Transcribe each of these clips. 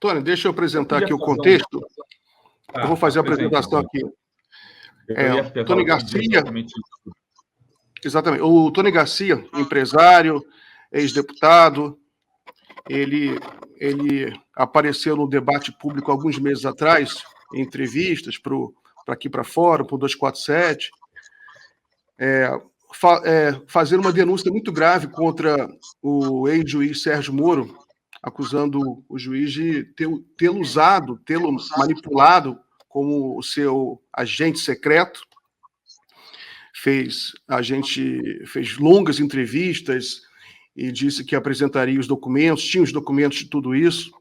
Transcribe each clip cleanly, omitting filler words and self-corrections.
Tony, deixa eu Eu apresentar queria aqui o fazer contexto. Tá, Eu vou fazer a apresenta, apresentação então. aqui. Eu ia perguntar Tony Garcia, exatamente. O Tony Garcia, empresário, ex-deputado, ele apareceu no debate público alguns meses atrás, em entrevistas para aqui para fora, para o 247, fazendo uma denúncia muito grave contra o ex-juiz Sérgio Moro, acusando o juiz de tê-lo usado, tê-lo manipulado como o seu agente secreto. Fez longas entrevistas e disse que apresentaria os documentos, tinha os documentos de tudo isso.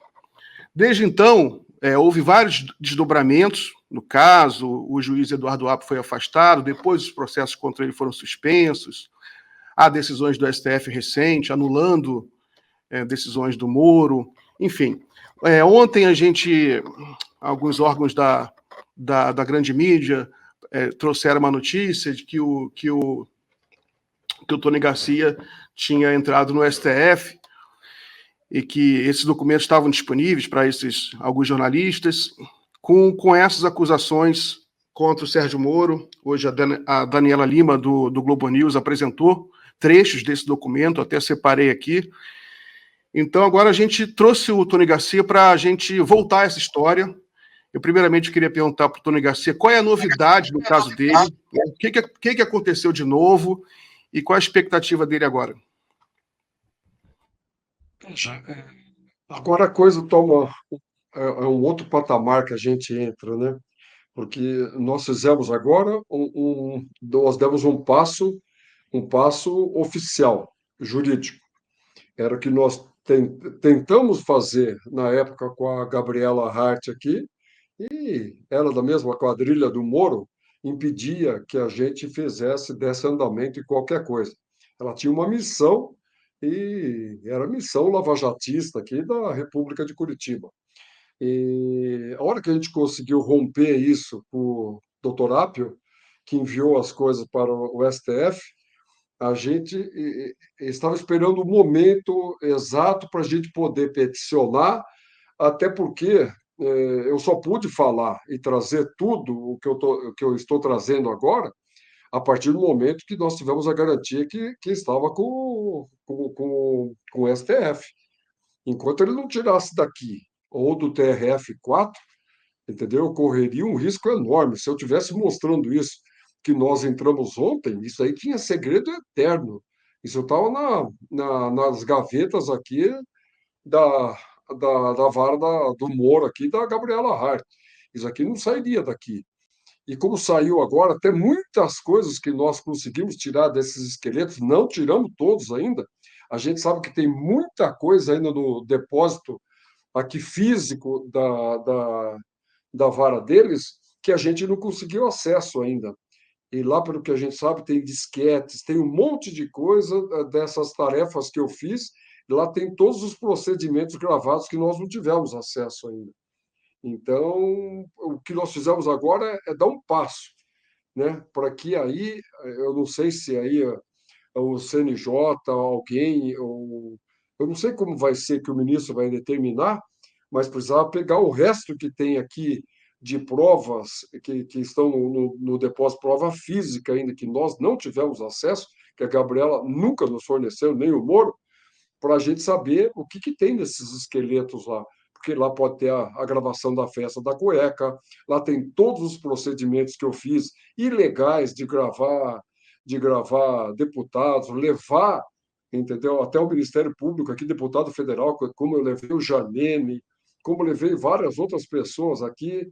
Desde então, houve vários desdobramentos no caso, o juiz Eduardo Apio foi afastado, depois os processos contra ele foram suspensos, há decisões do STF recente, anulando decisões do Moro, enfim. Ontem alguns órgãos da grande mídia trouxeram uma notícia de que o Tony Garcia tinha entrado no STF e que esses documentos estavam disponíveis para alguns jornalistas, com essas acusações contra o Sérgio Moro. Hoje a Daniela Lima, do Globo News, apresentou trechos desse documento, até separei aqui. Então, agora a gente trouxe o Tony Garcia para a gente voltar a essa história. Eu, primeiramente, queria perguntar para o Tony Garcia qual é a novidade no caso dele, o que aconteceu de novo e qual a expectativa dele agora. Agora a coisa toma um outro patamar que a gente entra, né? Porque nós fizemos agora nós demos um passo oficial, jurídico. Era o que nós tentamos fazer na época com a Gabriela Hart aqui, e ela, da mesma quadrilha do Moro, impedia que a gente desse andamento em qualquer coisa. Ela tinha uma missão, e era a missão lavajatista aqui da República de Curitiba. E a hora que a gente conseguiu romper isso com o doutor Apio, que enviou as coisas para o STF, a gente estava esperando o momento exato para a gente poder peticionar, até porque eu só pude falar e trazer tudo que eu estou trazendo agora a partir do momento que nós tivemos a garantia que estava com o STF. Enquanto ele não tirasse daqui ou do TRF4, entendeu? Eu correria um risco enorme. Se eu tivesse mostrando isso que nós entramos ontem, isso aí tinha segredo eterno. Isso estava nas gavetas aqui da, da vara do Moro aqui, da Gabriela Hart. Isso aqui não sairia daqui. E como saiu agora, até muitas coisas que nós conseguimos tirar desses esqueletos, não tiramos todos ainda. A gente sabe que tem muita coisa ainda no depósito aqui físico da vara deles que a gente não conseguiu acesso ainda. E lá, pelo que a gente sabe, tem disquetes, tem um monte de coisa dessas tarefas que eu fiz. Lá tem todos os procedimentos gravados que nós não tivemos acesso ainda. Então, o que nós fizemos agora é dar um passo, né? Para que aí, eu não sei se aí o CNJ, alguém, ou eu não sei como vai ser que o ministro vai determinar, mas precisava pegar o resto que tem aqui de provas que estão no depósito, prova física ainda, que nós não tivemos acesso, que a Gabriela nunca nos forneceu, nem o Moro, para a gente saber o que tem nesses esqueletos lá. Porque lá pode ter a gravação da festa da cueca, lá tem todos os procedimentos que eu fiz ilegais de gravar deputados, levar, entendeu? Até o Ministério Público aqui, deputado federal, como eu levei o Janene, como eu levei várias outras pessoas aqui,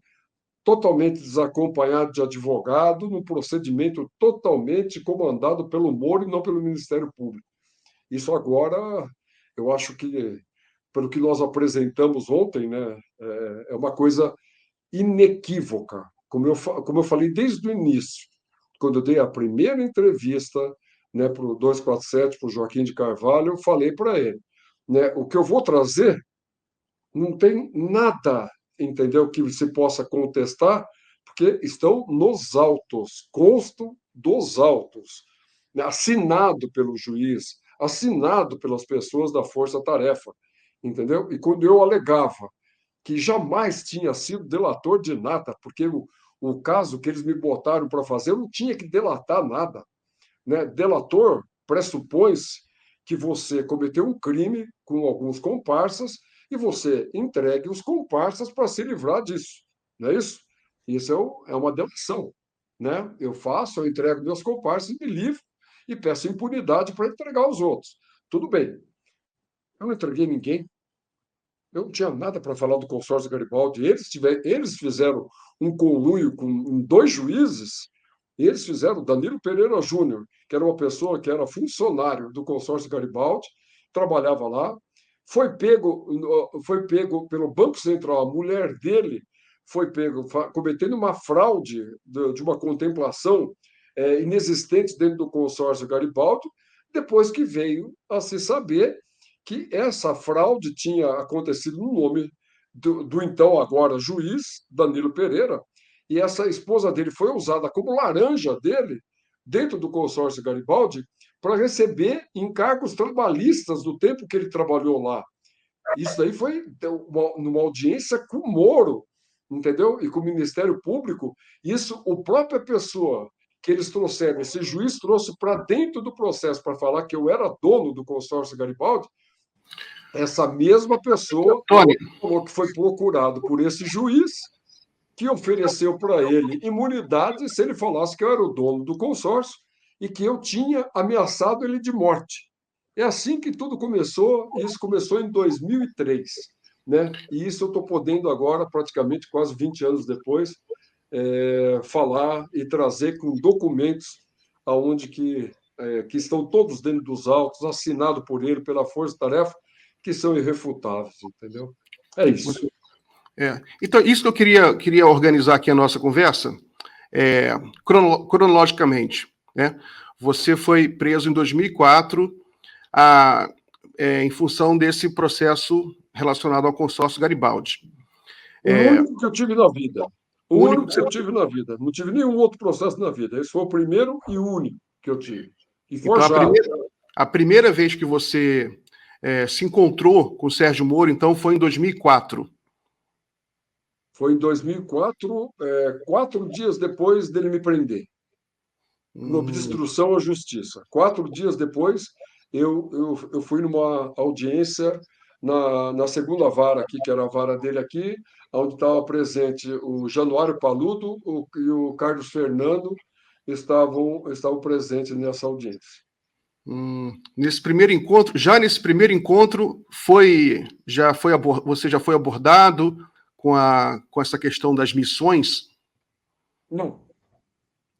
totalmente desacompanhado de advogado, num procedimento totalmente comandado pelo Moro e não pelo Ministério Público. Isso agora, eu acho que, pelo que nós apresentamos ontem, né, é uma coisa inequívoca. Como eu falei desde o início, quando eu dei a primeira entrevista, né, para o 247, para o Joaquim de Carvalho, eu falei para ele, né, o que eu vou trazer não tem nada, entendeu, que se possa contestar, porque estão nos autos, constam dos autos, né, assinado pelo juiz, assinado pelas pessoas da Força Tarefa, entendeu? E quando eu alegava que jamais tinha sido delator de nada, porque o caso que eles me botaram para fazer, eu não tinha que delatar nada, né? Delator pressupõe-se que você cometeu um crime com alguns comparsas e você entregue os comparsas para se livrar disso, não é isso? Isso é uma delação, né? Eu entrego meus comparsas, me livro e peço impunidade para entregar os outros. Tudo bem, eu não entreguei ninguém, eu não tinha nada para falar do consórcio Garibaldi. Eles fizeram um conluio com dois juízes. Eles fizeram Danilo Pereira Júnior, que era uma pessoa que era funcionário do consórcio Garibaldi, trabalhava lá, foi pego pelo Banco Central, a mulher dele foi pego cometendo uma fraude de uma contemplação inexistente dentro do consórcio Garibaldi, depois que veio a se saber que essa fraude tinha acontecido no nome do então agora juiz Danilo Pereira, e essa esposa dele foi usada como laranja dele dentro do consórcio Garibaldi para receber encargos trabalhistas do tempo que ele trabalhou lá. Isso daí foi numa audiência com o Moro, entendeu? E com o Ministério Público. Isso, a própria pessoa que eles trouxeram, esse juiz trouxe para dentro do processo para falar que eu era dono do consórcio Garibaldi, essa mesma pessoa Tony, falou que foi procurado por esse juiz que ofereceu para ele imunidade se ele falasse que eu era o dono do consórcio e que eu tinha ameaçado ele de morte. É assim que tudo começou, e isso começou em 2003, né? E isso eu estou podendo agora, praticamente quase 20 anos depois, falar e trazer com documentos aonde que estão todos dentro dos autos, assinado por ele, pela força-tarefa, que são irrefutáveis, entendeu? É isso. Então, isso que eu queria organizar aqui a nossa conversa, cronologicamente, né? Você foi preso em 2004 em função desse processo relacionado ao consórcio Garibaldi. O único que eu tive na vida. O único único que eu tive na vida. Não tive nenhum outro processo na vida. Esse foi o primeiro e único que eu tive. E Então, forjado. a primeira vez que você se encontrou com o Sérgio Moro, então, foi em 2004. Foi em 2004, 4 dias depois dele me prender. No obstrução à justiça. 4 dias depois, eu fui numa audiência na segunda vara aqui, que era a vara dele aqui, onde estava presente o Januário Paludo e o Carlos Fernando, estavam presentes nessa audiência. Nesse primeiro encontro, você já foi abordado com essa questão das missões? Não.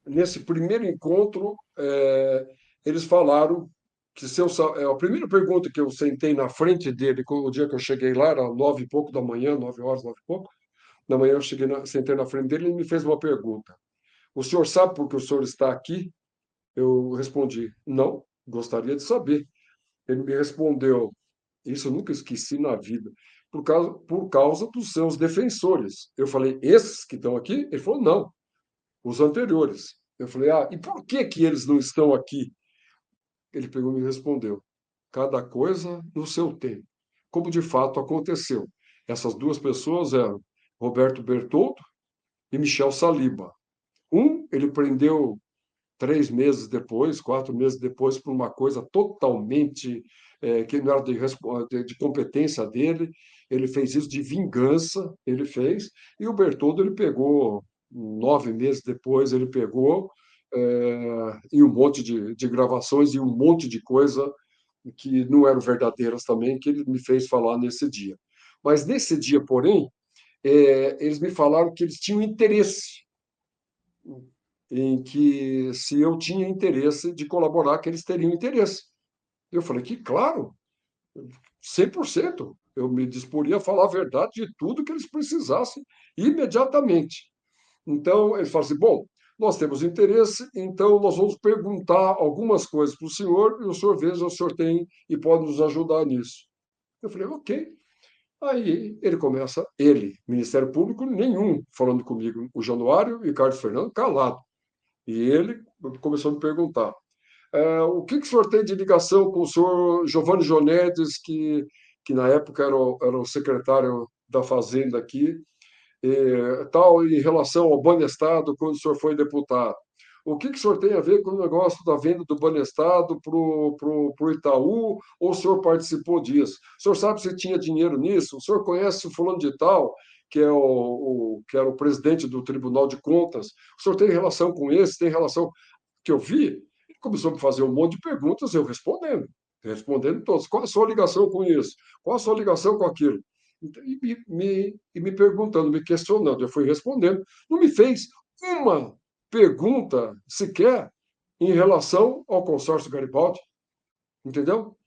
Nesse primeiro encontro, eles falaram que a primeira pergunta que eu sentei na frente dele, o dia que eu cheguei lá, era 9 e pouco da manhã, 9 horas, 9 e pouco da manhã, sentei na frente dele e ele me fez uma pergunta. O senhor sabe por que o senhor está aqui? Eu respondi, não, gostaria de saber. Ele me respondeu, isso eu nunca esqueci na vida, por causa dos seus defensores. Eu falei, esses que estão aqui? Ele falou, não, os anteriores. Eu falei, e por que que eles não estão aqui? Ele pegou e me respondeu, cada coisa no seu tempo, como de fato aconteceu. Essas duas pessoas eram Roberto Bertoldo e Michel Saliba. Ele prendeu 3 meses depois, 4 meses depois, por uma coisa totalmente que não era de competência dele. Ele fez isso de vingança, ele fez. E o Bertoldo, ele pegou, 9 meses depois, ele pegou e um monte de gravações e um monte de coisa que não eram verdadeiras também, que ele me fez falar nesse dia. Mas nesse dia, porém, eles me falaram que eles tinham interesse em que, se eu tinha interesse de colaborar, que eles teriam interesse. Eu falei que, claro, 100%. Eu me disporia a falar a verdade de tudo que eles precisassem imediatamente. Então, eles falaram assim, bom, nós temos interesse, então nós vamos perguntar algumas coisas para o senhor e o senhor veja se o senhor tem e pode nos ajudar nisso. Eu falei, ok. Aí Ministério Público, nenhum falando comigo, o Januário e o Carlos Fernando calado. E ele começou a me perguntar, o que o senhor tem de ligação com o senhor Giovanni Jonedes, que na época era o secretário da Fazenda aqui, tal, em relação ao Banestado, quando o senhor foi deputado. O que o senhor tem a ver com o negócio da venda do Banestado para o Itaú, ou o senhor participou disso? O senhor sabe se tinha dinheiro nisso? O senhor conhece o fulano de tal, que que era o presidente do Tribunal de Contas? O senhor tem relação com esse? Tem relação que eu vi? Ele começou a me fazer um monte de perguntas, eu respondendo todas. Qual a sua ligação com isso? Qual a sua ligação com aquilo? E me perguntando, me questionando. Eu fui respondendo. Não me fez uma pergunta sequer em relação ao consórcio Garibaldi, entendeu?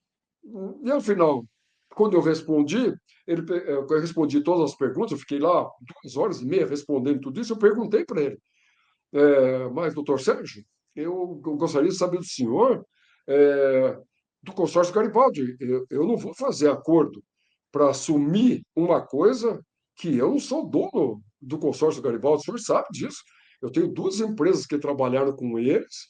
E ao final, quando eu respondi todas as perguntas, eu fiquei lá 2 horas e meia respondendo tudo isso, eu perguntei para ele, mas, doutor Sérgio, eu gostaria de saber do senhor do consórcio Garibaldi. Eu não vou fazer acordo para assumir uma coisa que eu não sou dono do consórcio Garibaldi, o senhor sabe disso. Eu tenho 2 empresas que trabalharam com eles,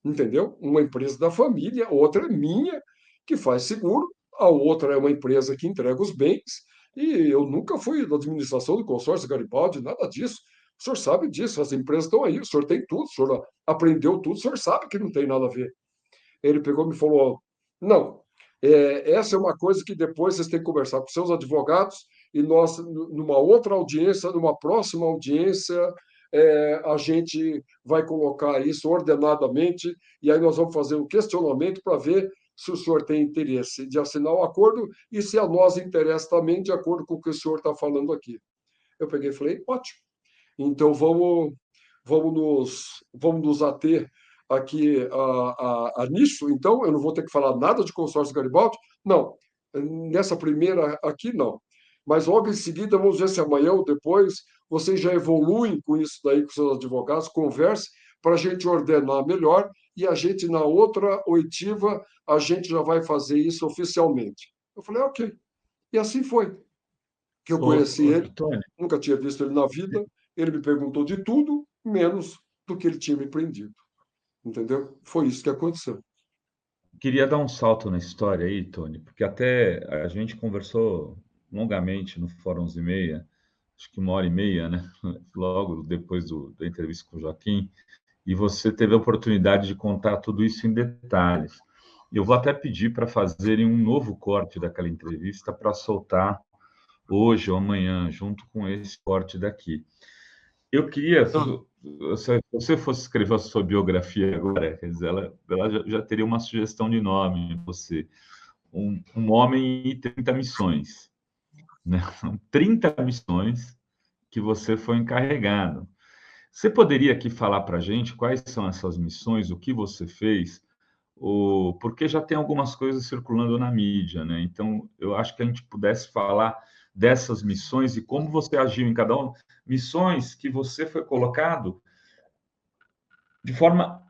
entendeu? Uma empresa da família, outra é minha, que faz seguro, a outra é uma empresa que entrega os bens, e eu nunca fui da administração do consórcio Garibaldi, nada disso. O senhor sabe disso, as empresas estão aí, o senhor tem tudo, o senhor aprendeu tudo, o senhor sabe que não tem nada a ver. Ele pegou e me falou: não, essa é uma coisa que depois vocês têm que conversar com seus advogados e nós, numa outra audiência, numa próxima audiência, a gente vai colocar isso ordenadamente e aí nós vamos fazer um questionamento para ver se o senhor tem interesse de assinar o acordo e se a nós interessa também, de acordo com o que o senhor está falando aqui. Eu peguei e falei: ótimo, então vamos nos ater aqui a nisso, então eu não vou ter que falar nada de consórcio Garibaldi? Não, nessa primeira aqui não. Mas logo em seguida, vamos ver se amanhã ou depois vocês já evoluem com isso daí com seus advogados, converse para a gente ordenar melhor e a gente, na outra oitiva, a gente já vai fazer isso oficialmente. Eu falei: ok. E assim foi que eu conheci ele, Tony, nunca tinha visto ele na vida, ele me perguntou de tudo, menos do que ele tinha me prendido. Entendeu? Foi isso que aconteceu. queria dar um salto na história aí, Tony, porque até a gente conversou longamente no Fórum 11h30, acho que 1h30, né? Logo depois da entrevista com o Joaquim, e você teve a oportunidade de contar tudo isso em detalhes. Eu vou até pedir para fazerem um novo corte daquela entrevista para soltar hoje ou amanhã, junto com esse corte daqui. Eu queria, se você fosse escrever a sua biografia agora, quer dizer, ela já teria uma sugestão de nome, você, um homem e 30 missões, né? São 30 missões que você foi encarregado. Você poderia aqui falar para a gente quais são essas missões, o que você fez, porque já tem algumas coisas circulando na mídia, né? Então, eu acho que a gente pudesse falar dessas missões e como você agiu em cada uma. Missões que você foi colocado de forma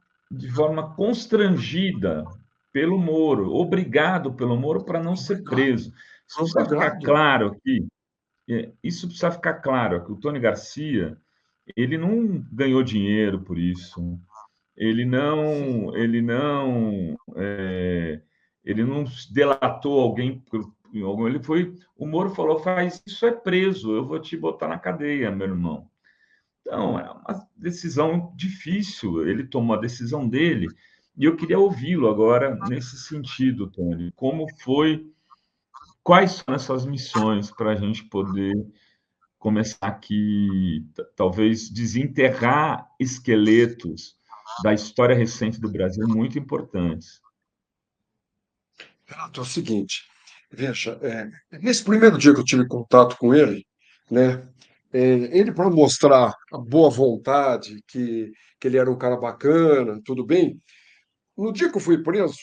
constrangida pelo Moro, obrigado pelo Moro para não ser preso. Isso precisa ficar Obrigado. claro aqui. Isso precisa ficar claro, que o Tony Garcia, ele não ganhou dinheiro por isso. Ele não delatou alguém. O Moro falou: faz isso, é preso, eu vou te botar na cadeia, meu irmão. Então, é uma decisão difícil, ele tomou a decisão dele, e eu queria ouvi-lo agora nesse sentido, Tony. Quais são essas missões para a gente poder começar aqui, talvez desenterrar esqueletos da história recente do Brasil muito importantes. Renato, é o seguinte, veja, nesse primeiro dia que eu tive contato com ele, né, ele para mostrar a boa vontade, que ele era um cara bacana, tudo bem, no dia que eu fui preso,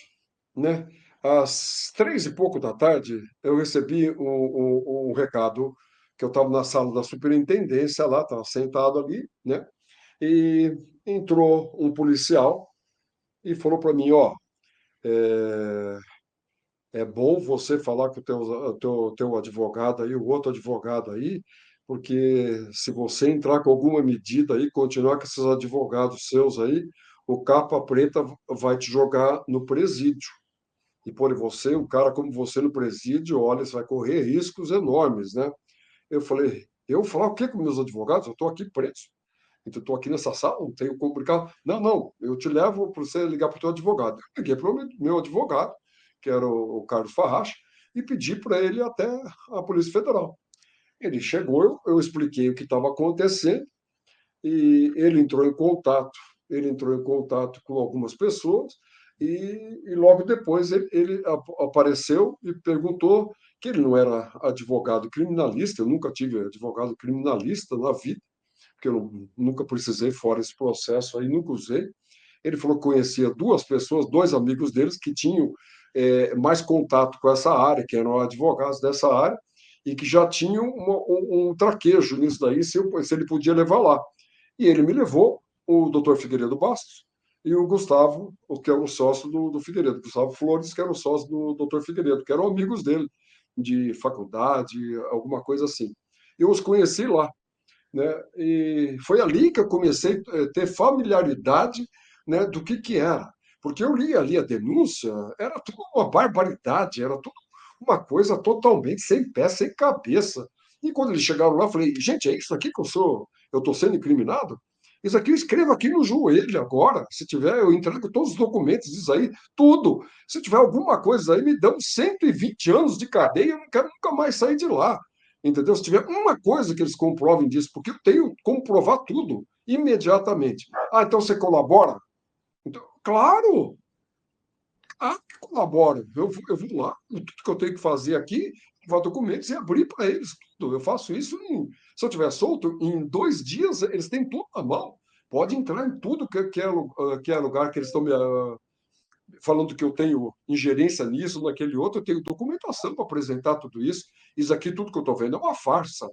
né, às 3 e pouco da tarde, eu recebi um recado que eu estava na sala da superintendência lá, estava sentado ali, né, e entrou um policial e falou para mim: ó, é bom você falar com o teu advogado aí, o outro advogado aí, porque se você entrar com alguma medida aí, continuar com esses advogados seus aí, o capa preta vai te jogar no presídio. E por você, um cara como você no presídio, olha, você vai correr riscos enormes, né? Eu falei, eu falar o quê com meus advogados? Eu estou aqui preso. Então, estou aqui nessa sala, não tenho como brincar. Não, não, eu te levo para você ligar para o teu advogado. Eu liguei para o meu advogado, que era o Carlos Farrache, e pedi para ele ir até a Polícia Federal. Ele chegou, eu expliquei o que estava acontecendo, e ele entrou em contato com algumas pessoas, e logo depois ele apareceu e perguntou que ele não era advogado criminalista, eu nunca tive advogado criminalista na vida, porque eu nunca precisei, fora esse processo aí, nunca usei. Ele falou que conhecia duas pessoas, dois amigos deles, que tinham mais contato com essa área, que eram advogados dessa área, e que já tinham um traquejo nisso daí, se ele podia levar lá. E ele me levou, o doutor Figueiredo Bastos, e o Gustavo, que era o sócio do Figueiredo, Gustavo Flores, que era o sócio do doutor Figueiredo, que eram amigos dele, de faculdade, alguma coisa assim. Eu os conheci lá, né? E foi ali que eu comecei a ter familiaridade, né, do que era. Porque eu li ali a denúncia, era tudo uma barbaridade, era tudo uma coisa totalmente sem pé, sem cabeça. E quando eles chegaram lá, eu falei, gente, é isso aqui que eu estou sendo incriminado? Isso aqui eu escrevo aqui no joelho agora. Se tiver, eu entrego todos os documentos, isso aí, tudo. Se tiver alguma coisa aí, me dão 120 anos de cadeia, eu não quero nunca mais sair de lá. Entendeu? Se tiver uma coisa que eles comprovem disso, porque eu tenho como provar tudo imediatamente. Ah, então você colabora? Então, claro, que colaboro. Eu vou lá, tudo que eu tenho que fazer aqui, levar documentos e abrir para eles tudo. Eu faço isso, se eu tiver solto, em 2 dias eles têm tudo na mão. Pode entrar em tudo que é lugar que eles estão me falando que eu tenho ingerência nisso, naquele outro, eu tenho documentação para apresentar tudo isso. Isso aqui, tudo que eu estou vendo, é uma farsa.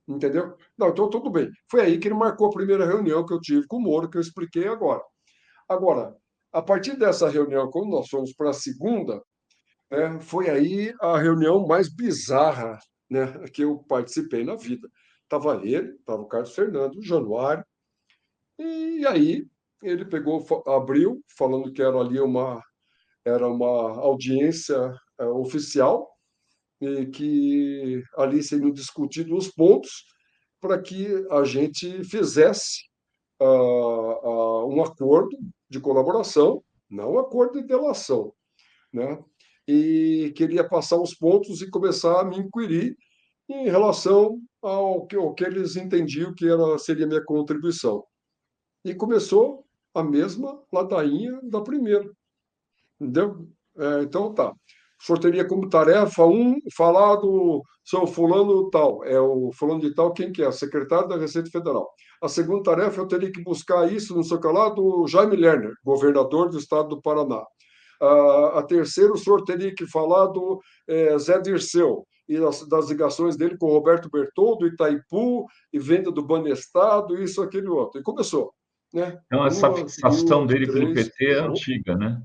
Entendeu? Não, então tudo bem. Foi aí que ele marcou a primeira reunião que eu tive com o Moro, que eu expliquei agora. Agora, a partir dessa reunião, quando nós fomos para a segunda, né, foi aí a reunião mais bizarra, né, que eu participei na vida. Estava ele, estava o Carlos Fernando, o Januário, e aí ele pegou, abriu, falando que era uma audiência oficial, e que ali seriam discutidos os pontos para que a gente fizesse um acordo de colaboração, não um acordo de delação, né? E queria passar os pontos e começar a me inquirir em relação ao que eles entendiam que seria a minha contribuição. E começou a mesma ladainha da primeira. Entendeu? Então, tá. O senhor teria como tarefa falar do seu fulano tal. É o fulano de tal, quem que é? Secretário da Receita Federal. A segunda tarefa, eu teria que buscar isso, não sei o que lá, do Jaime Lerner, governador do estado do Paraná. A terceira, o senhor teria que falar do Zé Dirceu e das ligações dele com o Roberto Bertoldo, Itaipu, e venda do Banestado, isso, aquele outro. E começou, né? Então, essa Uma, fixação duas, dele pelo três, PT é quatro. antiga, né?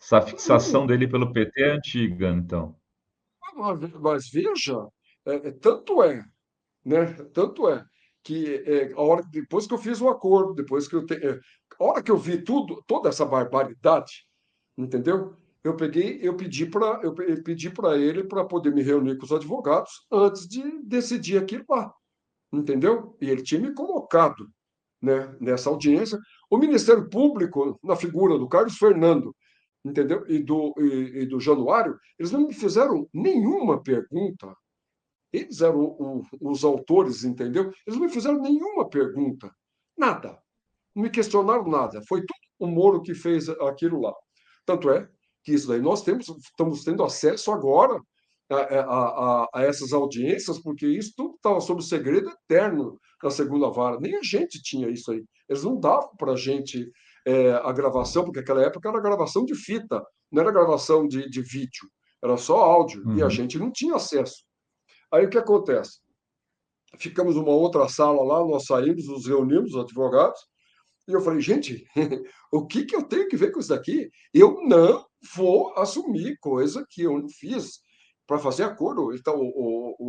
Essa fixação dele pelo PT é antiga, então. Mas veja, tanto é, né? Tanto é que a hora depois que eu fiz o acordo, depois que a hora que eu vi toda essa barbaridade, entendeu? Eu pedi para ele para poder me reunir com os advogados antes de decidir aquilo lá, entendeu? E ele tinha me colocado, né, nessa audiência. O Ministério Público, na figura do Carlos Fernando, entendeu? E do Januário, eles não me fizeram nenhuma pergunta. Eles eram os autores, entendeu? Eles não me fizeram nenhuma pergunta. Nada. Não me questionaram nada. Foi tudo o Moro que fez aquilo lá. Tanto é que isso daí estamos tendo acesso agora a essas audiências, porque isso tudo estava sob segredo eterno na segunda vara. Nem a gente tinha isso aí. Eles não davam para a gente a gravação, porque naquela época era gravação de fita, não era gravação de vídeo, era só áudio, e a Uhum. gente não tinha acesso. Aí o que acontece? Ficamos numa outra sala lá, nós saímos, nos reunimos, os advogados, e eu falei, gente, o que eu tenho que ver com isso daqui? Eu não vou assumir coisa que eu não fiz para fazer acordo. Então,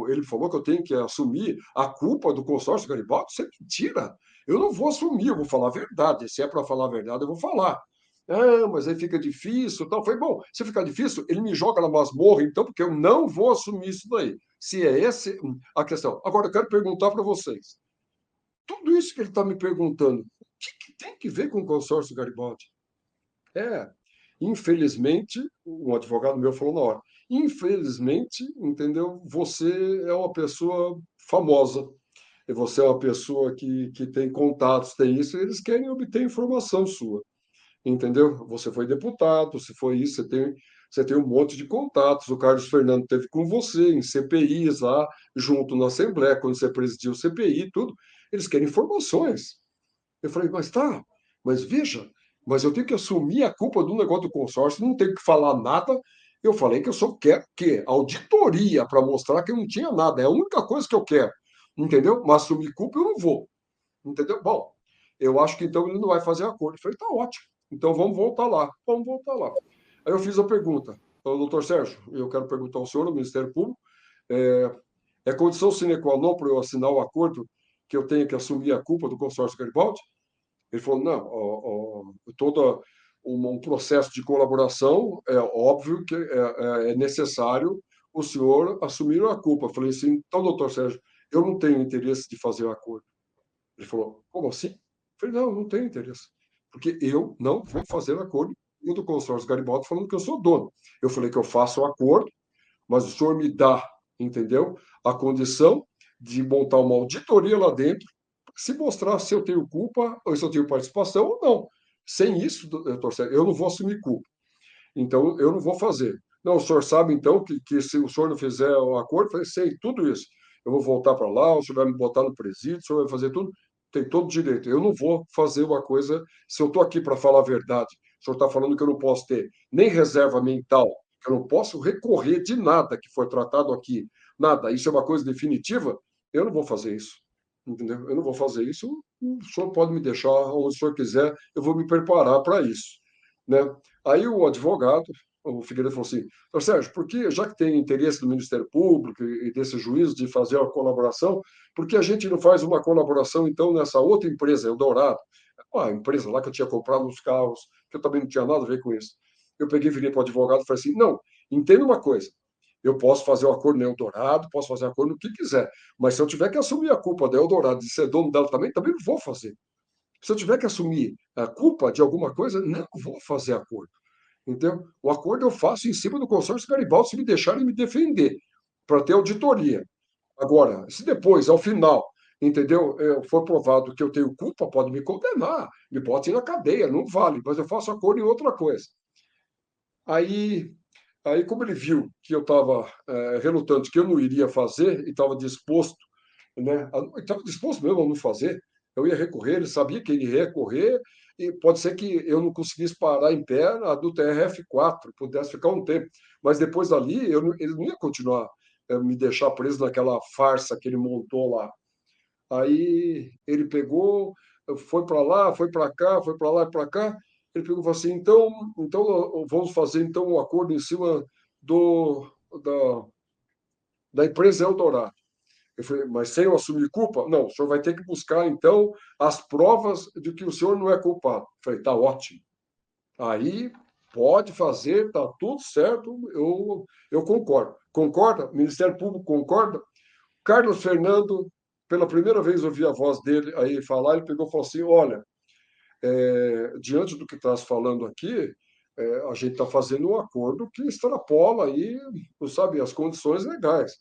ele falou que eu tenho que assumir a culpa do consórcio Garibaldi. Isso é mentira. Eu não vou assumir, eu vou falar a verdade. Se é para falar a verdade, eu vou falar. Ah, mas aí fica difícil. Tal. Foi bom, se ficar difícil, ele me joga na masmorra, então, porque eu não vou assumir isso daí. Se é essa a questão. Agora, eu quero perguntar para vocês. Tudo isso que ele está me perguntando, o que tem que ver com o consórcio Garibaldi? É, infelizmente, um advogado meu falou na hora, infelizmente, entendeu? Você é uma pessoa famosa, e você é uma pessoa que tem contatos, tem isso, e eles querem obter informação sua, entendeu? Você foi deputado, se foi isso, você tem um monte de contatos. O Carlos Fernando teve com você em CPIs lá, junto na Assembleia, quando você presidiu o CPI, tudo. Eles querem informações. Eu falei, mas tá, mas veja, mas eu tenho que assumir a culpa do negócio do consórcio, não tenho que falar nada. Eu falei que eu só quero que auditoria para mostrar que eu não tinha nada, é a única coisa que eu quero, entendeu? Mas assumir culpa eu não vou, entendeu? Bom, eu acho que então ele não vai fazer acordo. Eu falei, tá ótimo, então vamos voltar lá, vamos voltar lá. Aí eu fiz a pergunta, doutor Sérgio, eu quero perguntar ao senhor, ao Ministério Público, é, é condição sine qua non para eu assinar o acordo que eu tenho que assumir a culpa do consórcio Garibaldi? Ele falou, não, todo um processo de colaboração, é óbvio que é necessário o senhor assumir a culpa. Eu falei assim, então, doutor Sérgio, eu não tenho interesse de fazer o acordo. Ele falou, como assim? Eu falei, não, não tenho interesse, porque eu não vou fazer acordo com o consórcio Garibaldi falando que eu sou dono. Eu falei que eu faço o acordo, mas o senhor me dá, entendeu? A condição de montar uma auditoria lá dentro, se mostrar se eu tenho culpa ou se eu tenho participação ou não. Sem isso, doutor Sérgio, eu não vou assumir culpa. Então, eu não vou fazer. Não, o senhor sabe, então, que se o senhor não fizer o acordo, eu falei, sei, tudo isso. Eu vou voltar para lá, o senhor vai me botar no presídio, o senhor vai fazer tudo. Tem todo direito. Eu não vou fazer uma coisa, se eu estou aqui para falar a verdade, o senhor está falando que eu não posso ter nem reserva mental, que eu não posso recorrer de nada que foi tratado aqui, nada, isso é uma coisa definitiva, eu não vou fazer isso. Entendeu? Eu não vou fazer isso, o senhor pode me deixar onde o senhor quiser, eu vou me preparar para isso, né? Aí o advogado, o Figueiredo, falou assim, "Doutor Sérgio, por que, já que tem interesse do Ministério Público e desse juiz de fazer a colaboração, por que a gente não faz uma colaboração, então, nessa outra empresa, Eldorado? A empresa lá que eu tinha comprado os carros, que eu também não tinha nada a ver com isso. Eu peguei, virei para o advogado e falei assim, não, entenda uma coisa, eu posso fazer o acordo no Eldorado, posso fazer acordo no que quiser, mas se eu tiver que assumir a culpa da Eldorado de ser dono dela também não vou fazer. Se eu tiver que assumir a culpa de alguma coisa, não vou fazer acordo. Entendeu? O acordo eu faço em cima do consórcio Garibaldi se me deixarem me defender, para ter auditoria. Agora, se depois, ao final, entendeu, for provado que eu tenho culpa, pode me condenar, me bote na cadeia, não vale, mas eu faço acordo em outra coisa. Aí, aí como ele viu que eu estava relutante, que eu não iria fazer, e estava disposto, né, estava disposto mesmo a não fazer, eu ia recorrer, ele sabia que ele ia recorrer, e pode ser que eu não conseguisse parar em pé do TRF4, pudesse ficar um tempo, mas depois dali ele não ia continuar me deixar preso naquela farsa que ele montou lá. Aí ele pegou, foi para lá, foi para cá, foi para lá e para cá. Ele pegou e falou assim: então vamos fazer então um acordo em cima do, da, da empresa Eldorado. Eu falei, mas sem eu assumir culpa? Não, o senhor vai ter que buscar então as provas de que o senhor não é culpado. Eu falei, tá ótimo. Aí pode fazer, tá tudo certo, eu concordo. Concorda? O Ministério Público concorda? Carlos Fernando, pela primeira vez eu ouvi a voz dele aí falar, ele pegou e falou assim: olha, diante do que estás falando aqui, a gente está fazendo um acordo que extrapola aí, sabe, as condições legais.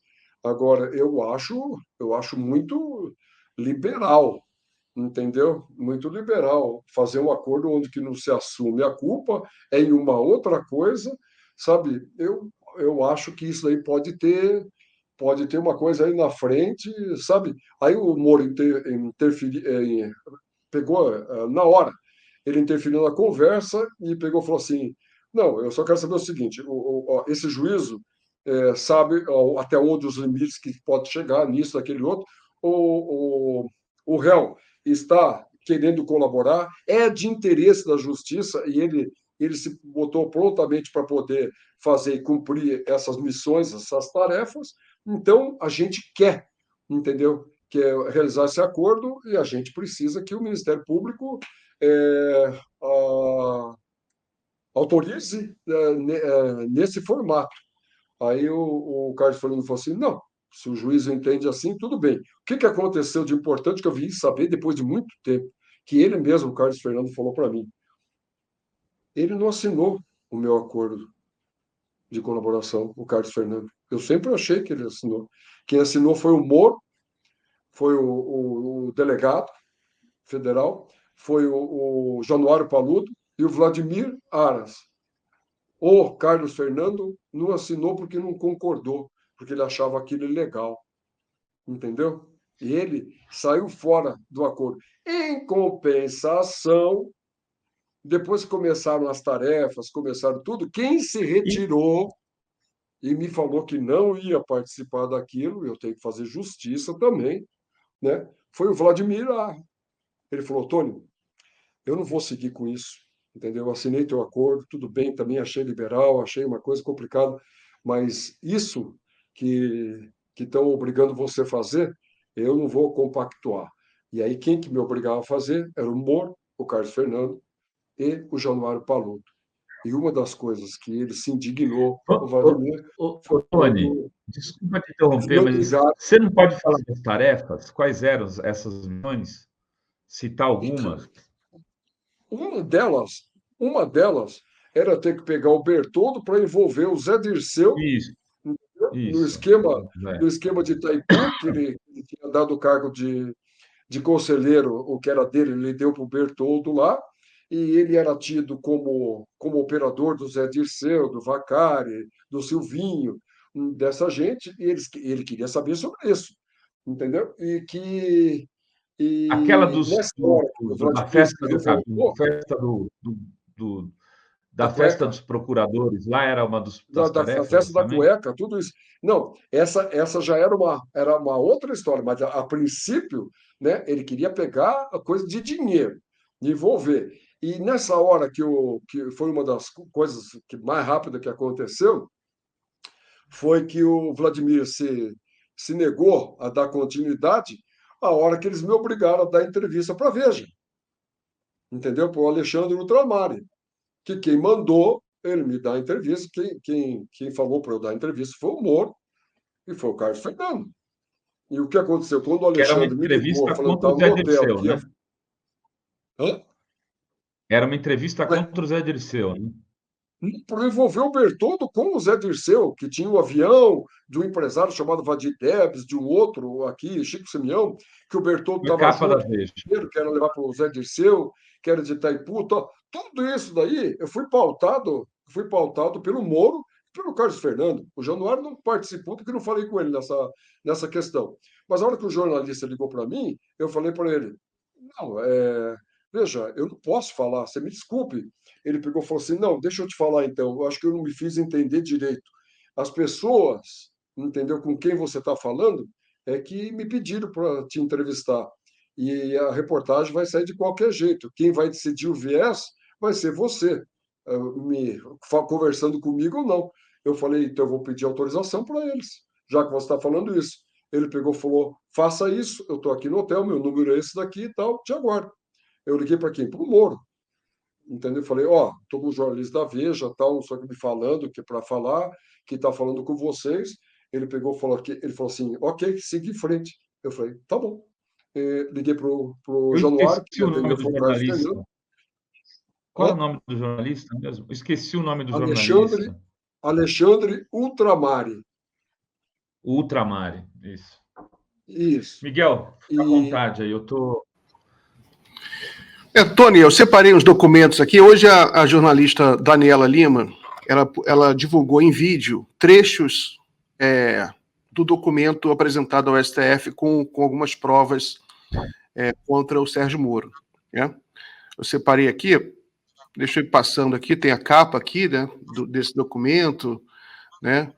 Agora, eu acho muito liberal, entendeu? Muito liberal fazer um acordo onde que não se assume a culpa é em uma outra coisa, sabe? Eu acho que isso aí pode ter uma coisa aí na frente, sabe? Aí o Moro pegou na hora, ele interferiu na conversa e pegou e falou assim: não, eu só quero saber o seguinte, esse juízo sabe até onde os limites que pode chegar nisso, naquele outro, o réu está querendo colaborar, é de interesse da justiça e ele se botou prontamente para poder fazer e cumprir essas missões, essas tarefas, então a gente quer, entendeu? Quer realizar esse acordo e a gente precisa que o Ministério Público é, autorize nesse formato. Aí o Carlos Fernando falou assim: não, Se o juiz entende assim, tudo bem. O que aconteceu de importante que eu vim saber depois de muito tempo, que ele mesmo, o Carlos Fernando, falou para mim. Ele não assinou o meu acordo de colaboração, o Carlos Fernando. Eu sempre achei que ele assinou. Quem assinou foi o Moro, foi o delegado federal, foi o Januário Paludo e o Vladimir Aras. O Carlos Fernando não assinou porque não concordou, porque ele achava aquilo ilegal. Entendeu? E ele saiu fora do acordo. Em compensação, depois que começaram as tarefas, começaram tudo, quem se retirou e me falou que não ia participar daquilo, eu tenho que fazer justiça também, né? Foi o Vladimir Arra. Ele falou, Tony, eu não vou seguir com isso, entendeu? Eu assinei teu acordo, tudo bem, também achei liberal, achei uma coisa complicada, mas isso que estão obrigando você a fazer, eu não vou compactuar. E aí quem que me obrigava a fazer era o Moro, o Carlos Fernando e o Januário Paludo. E uma das coisas que ele se indignou, o Vladimir, foi Tony, quando desculpa te eles interromper, me mas obrigaram. você não pode falar das tarefas? Quais eram essas missões? Citar Então, algumas? uma delas, uma delas era ter que pegar o Bertoldo para envolver o Zé Dirceu Isso, no isso. esquema, É. no esquema de Itaipu, que ele tinha dado o cargo de conselheiro, o que era dele, ele deu para o Bertoldo lá, e ele era tido como operador do Zé Dirceu, do Vacari, do Silvinho, dessa gente, e ele queria saber sobre isso, entendeu? Aquela E nessa hora que o da Vladimir se festa revoltou, da da festa cueca, dos procuradores, lá era uma da, das da tarefas festa da também? cueca, tudo isso. Não, essa já era uma outra história, mas a princípio, né, ele queria pegar a coisa de dinheiro, de envolver. E nessa hora que foi uma das coisas que mais rápida que aconteceu, foi que o Vladimir se negou a dar continuidade a hora que eles me obrigaram a dar entrevista para a Veja, entendeu? Para o Alexandre Ultramari, que quem mandou ele me dar a entrevista, quem falou para eu dar a entrevista foi o Moro e foi o Carlos Fernando. E o que aconteceu? Quando o Que era uma Alexandre me ligou, entrevista falando que contra o estava no Zé hotel, Dirceu, que ia. né? Hã? Era uma entrevista contra o Zé Dirceu, né? Para envolver o Bertoldo com o Zé Dirceu, que tinha um avião de um empresário chamado Vadir Debs, de um outro aqui, Chico Simeão, que o Bertoldo Foi estava capa da junto, Veja. que era levar para o Zé Dirceu, que era de Itaipu. Tudo isso daí eu fui pautado pelo Moro e pelo Carlos Fernando. O Januário não participou porque eu não falei com ele nessa questão. Mas a hora que o jornalista ligou para mim, eu falei para ele, não, veja, eu não posso falar, você me desculpe. Ele pegou e falou assim: não, deixa eu te falar então, eu acho que eu não me fiz entender direito. As pessoas, entendeu, com quem você está falando, é que me pediram para te entrevistar. E a reportagem vai sair de qualquer jeito. Quem vai decidir o viés vai ser você, conversando comigo ou não. Eu falei, então eu vou pedir autorização para eles, já que você está falando isso. Ele pegou e falou: faça isso, eu estou aqui no hotel, meu número é esse daqui e tal, te aguardo. Eu liguei para quem? Para o Moro. Entendeu? Falei, ó, estou com o jornalista da Veja, tal, só que me falando que para falar, que está falando com vocês. Ele pegou, ele falou assim, ok, siga em frente. Eu falei, tá bom. Liguei para o Eu Januário, esqueci que o nome atendeu do foi o Carlos jornalista. Fernando. Qual era o Ó, nome do jornalista mesmo? Esqueci o nome do Alexandre, jornalista. Alexandre Ultramari. O Ultramar, isso. Isso. Miguel, fica à E vontade aí, eu tô. Tony, eu separei os documentos aqui. Hoje a jornalista Daniela Lima, ela divulgou em vídeo trechos do documento apresentado ao STF com algumas provas contra o Sérgio Moro. Né? Eu separei aqui, deixa eu ir passando aqui, tem a capa aqui, né, desse documento, né?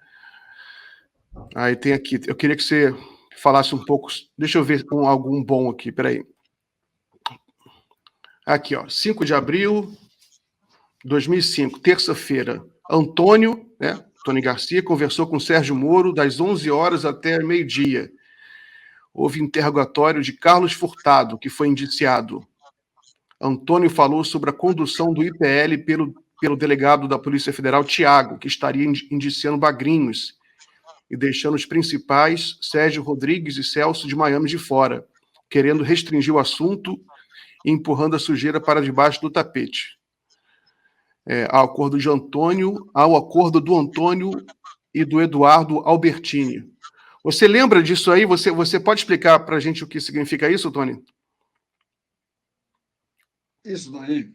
Aí tem aqui, eu queria que você falasse um pouco, deixa eu ver algum bom aqui, peraí. Aqui, ó, 5 de abril de 2005, terça-feira, Antônio Garcia, conversou com Sérgio Moro das 11 horas até meio-dia. Houve interrogatório de Carlos Furtado, que foi indiciado. Antônio falou sobre a condução do IPL pelo delegado da Polícia Federal, Tiago, que estaria indiciando Bagrinhos, e deixando os principais, Sérgio Rodrigues e Celso de Miami, de fora, querendo restringir o assunto e empurrando a sujeira para debaixo do tapete. Ao acordo do Antônio e do Eduardo Albertini. Você lembra disso aí? Você pode explicar para a gente o que significa isso, Tony? Isso daí,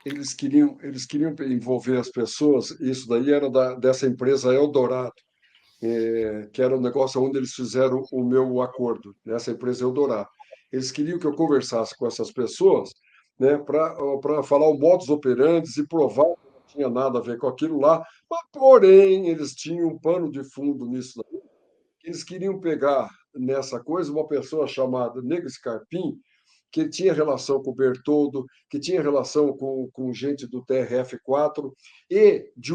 eles queriam envolver as pessoas, isso daí era dessa empresa Eldorado, que era um negócio onde eles fizeram o meu acordo, nessa empresa Eldorado. Eles queriam que eu conversasse com essas pessoas, né, para falar o modus operandi e provar que não tinha nada a ver com aquilo lá, mas, porém, eles tinham um pano de fundo nisso daí. Eles queriam pegar nessa coisa uma pessoa chamada Nego Scarpim, que tinha relação com o Bertoldo, que tinha relação com gente do TRF4 e de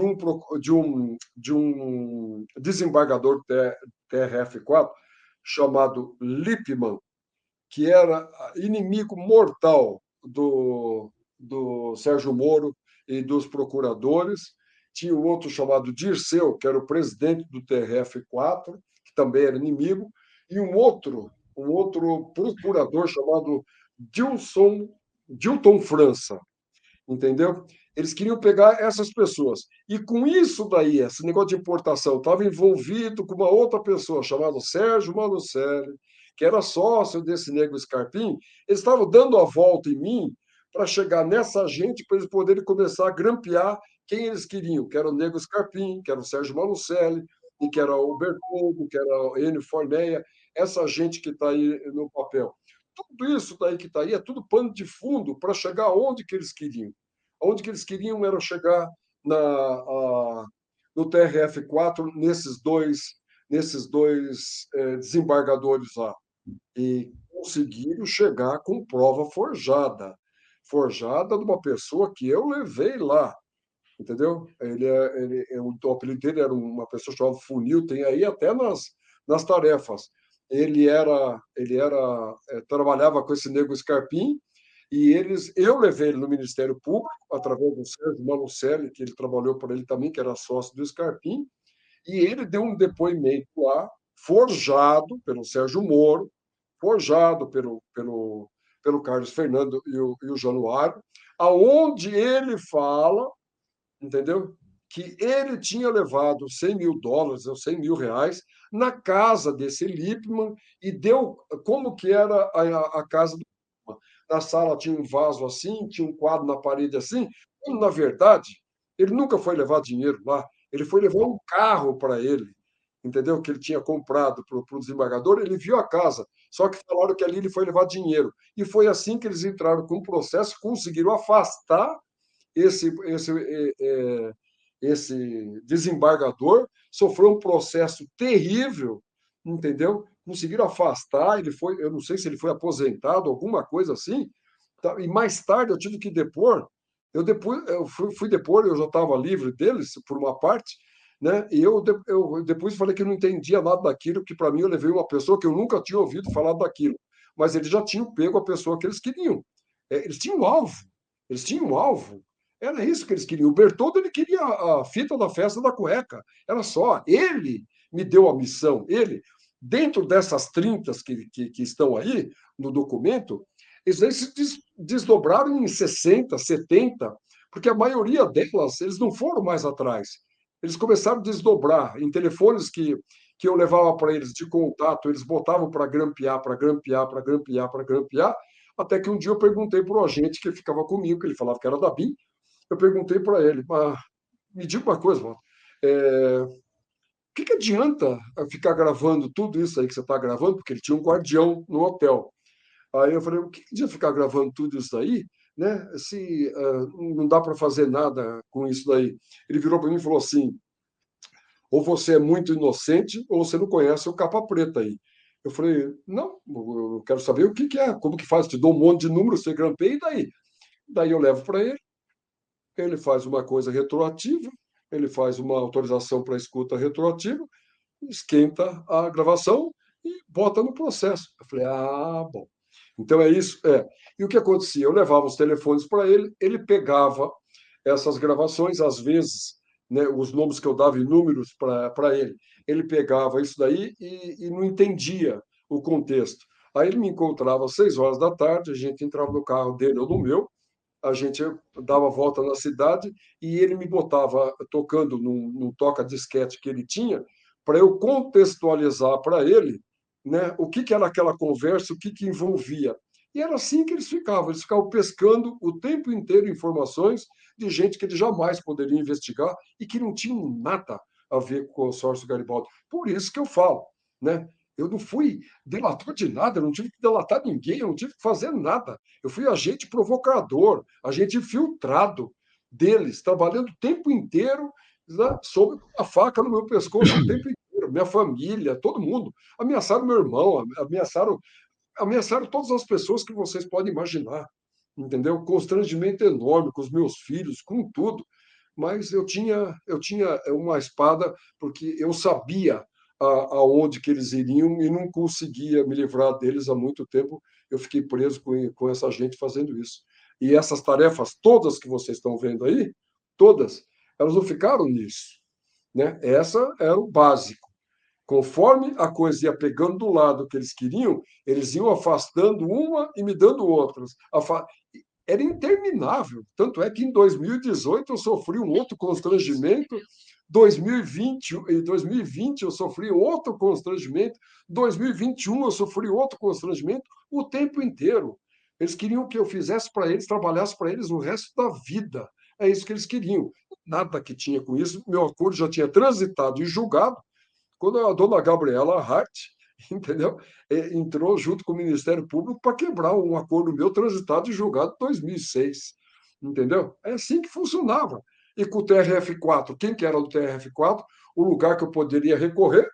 um desembargador TRF4 chamado Lippmann, que era inimigo mortal do Sérgio Moro e dos procuradores. Tinha um outro chamado Dirceu, que era o presidente do TRF4, que também era inimigo, e um outro procurador chamado Dilton França, entendeu? Eles queriam pegar essas pessoas. E com isso daí, esse negócio de importação, estava envolvido com uma outra pessoa chamada Sérgio Malucelli, que era sócio desse Nego Scarpim. Eles estavam dando a volta em mim para chegar nessa gente, para eles poderem começar a grampear quem eles queriam, que era o Nego Scarpim, que era o Sérgio Malucelli, e que era o Bertoldo, que era o Enio Forneia, essa gente que está aí no papel. Tudo isso daí que está aí é tudo pano de fundo para chegar aonde que eles queriam. Onde que eles queriam era chegar no TRF4, nesses dois desembargadores lá. E conseguiram chegar com prova forjada de uma pessoa que eu levei lá, entendeu? O apelido dele era uma pessoa chamada Funil, tem aí até nas tarefas. Ele trabalhava com esse Nego Scarpim, e eu levei ele no Ministério Público, através do Sérgio Malucelli, que ele trabalhou por ele também, que era sócio do Scarpim, e ele deu um depoimento lá, forjado pelo Sérgio Moro, forjado pelo Carlos Fernando e o Januário, aonde ele fala, entendeu? Que ele tinha levado $100.000 ou R$100.000 na casa desse Lippmann e deu como que era a casa do Lippmann. Na sala tinha um vaso assim, tinha um quadro na parede assim. E, na verdade, ele nunca foi levar dinheiro lá. Ele foi levar um carro para ele, entendeu? Que ele tinha comprado para o desembargador. Ele viu a casa, só que falaram que ali ele foi levar dinheiro. E foi assim que eles entraram com o processo, conseguiram afastar esse desembargador, sofreu um processo terrível, entendeu? Conseguiram afastar, eu não sei se ele foi aposentado, alguma coisa assim, tá? E mais tarde eu tive que depor, eu fui depor, eu já estava livre deles, por uma parte, né? E eu depois falei que eu não entendia nada daquilo, que para mim eu levei uma pessoa que eu nunca tinha ouvido falar daquilo, mas eles já tinham pego a pessoa que eles queriam. Eles tinham um alvo, eles tinham um alvo. Era isso que eles queriam. O Bertoldo, ele queria a fita da festa da cueca. Era só. Ele me deu a missão. Ele, dentro dessas 30 que estão aí no documento, eles aí se desdobraram em 60, 70, porque a maioria delas, eles não foram mais atrás. Eles começaram a desdobrar em telefones que eu levava para eles de contato, eles botavam para grampear, até que um dia eu perguntei para o agente que ficava comigo, que ele falava que era da BIM, eu perguntei para ele, me diga uma coisa, mano, o que adianta ficar gravando tudo isso aí que você está gravando? Porque ele tinha um guardião no hotel. Aí eu falei, o que adianta ficar gravando tudo isso aí, né? Se não dá para fazer nada com isso daí. Ele virou para mim e falou assim, ou você é muito inocente ou você não conhece o capa preta aí. Eu falei, não, eu quero saber o que é, como que faz, te dou um monte de números, você grampeia e daí? Daí eu levo para ele faz uma coisa retroativa, ele faz uma autorização para escuta retroativa, esquenta a gravação e bota no processo. Eu falei, bom. Então é isso. E o que acontecia? Eu levava os telefones para ele pegava essas gravações, às vezes, né, os nomes que eu dava em números para ele, ele pegava isso daí e não entendia o contexto. Aí ele me encontrava às 6 horas da tarde, a gente entrava no carro dele ou no meu, a gente dava volta na cidade e ele me botava tocando num toca-disquete que ele tinha, para eu contextualizar para ele, né, o que era aquela conversa, o que envolvia. E era assim que eles ficavam pescando o tempo inteiro informações de gente que eles jamais poderiam investigar e que não tinham nada a ver com o consórcio Garibaldi. Por isso que eu falo, né? Eu não fui delator de nada, eu não tive que delatar ninguém, eu não tive que fazer nada. Eu fui agente provocador, agente infiltrado deles, trabalhando o tempo inteiro, né, sob a faca no meu pescoço o tempo inteiro. Minha família, todo mundo. Ameaçaram meu irmão, ameaçaram todas as pessoas que vocês podem imaginar. Entendeu? Constrangimento enorme com os meus filhos, com tudo. Mas eu tinha uma espada porque eu sabia aonde que eles iriam e não conseguia me livrar deles há muito tempo. Eu fiquei preso com essa gente fazendo isso. E essas tarefas todas que vocês estão vendo aí, todas, elas não ficaram nisso, né? Essa era o básico. Conforme a coisa ia pegando do lado que eles queriam, eles iam afastando uma e me dando outras. Era interminável. Tanto é que em 2018 eu sofri um outro constrangimento, 2020 eu sofri outro constrangimento, 2021 eu sofri outro constrangimento, o tempo inteiro. Eles queriam que eu fizesse para eles, trabalhasse para eles o resto da vida. É isso que eles queriam. Nada que tinha com isso. Meu acordo já tinha transitado e julgado quando a dona Gabriela Hart, entendeu? Entrou junto com o Ministério Público para quebrar um acordo meu transitado e julgado em 2006, entendeu? É assim que funcionava. E com o TRF4, quem que era do TRF4? O lugar que eu poderia recorrer,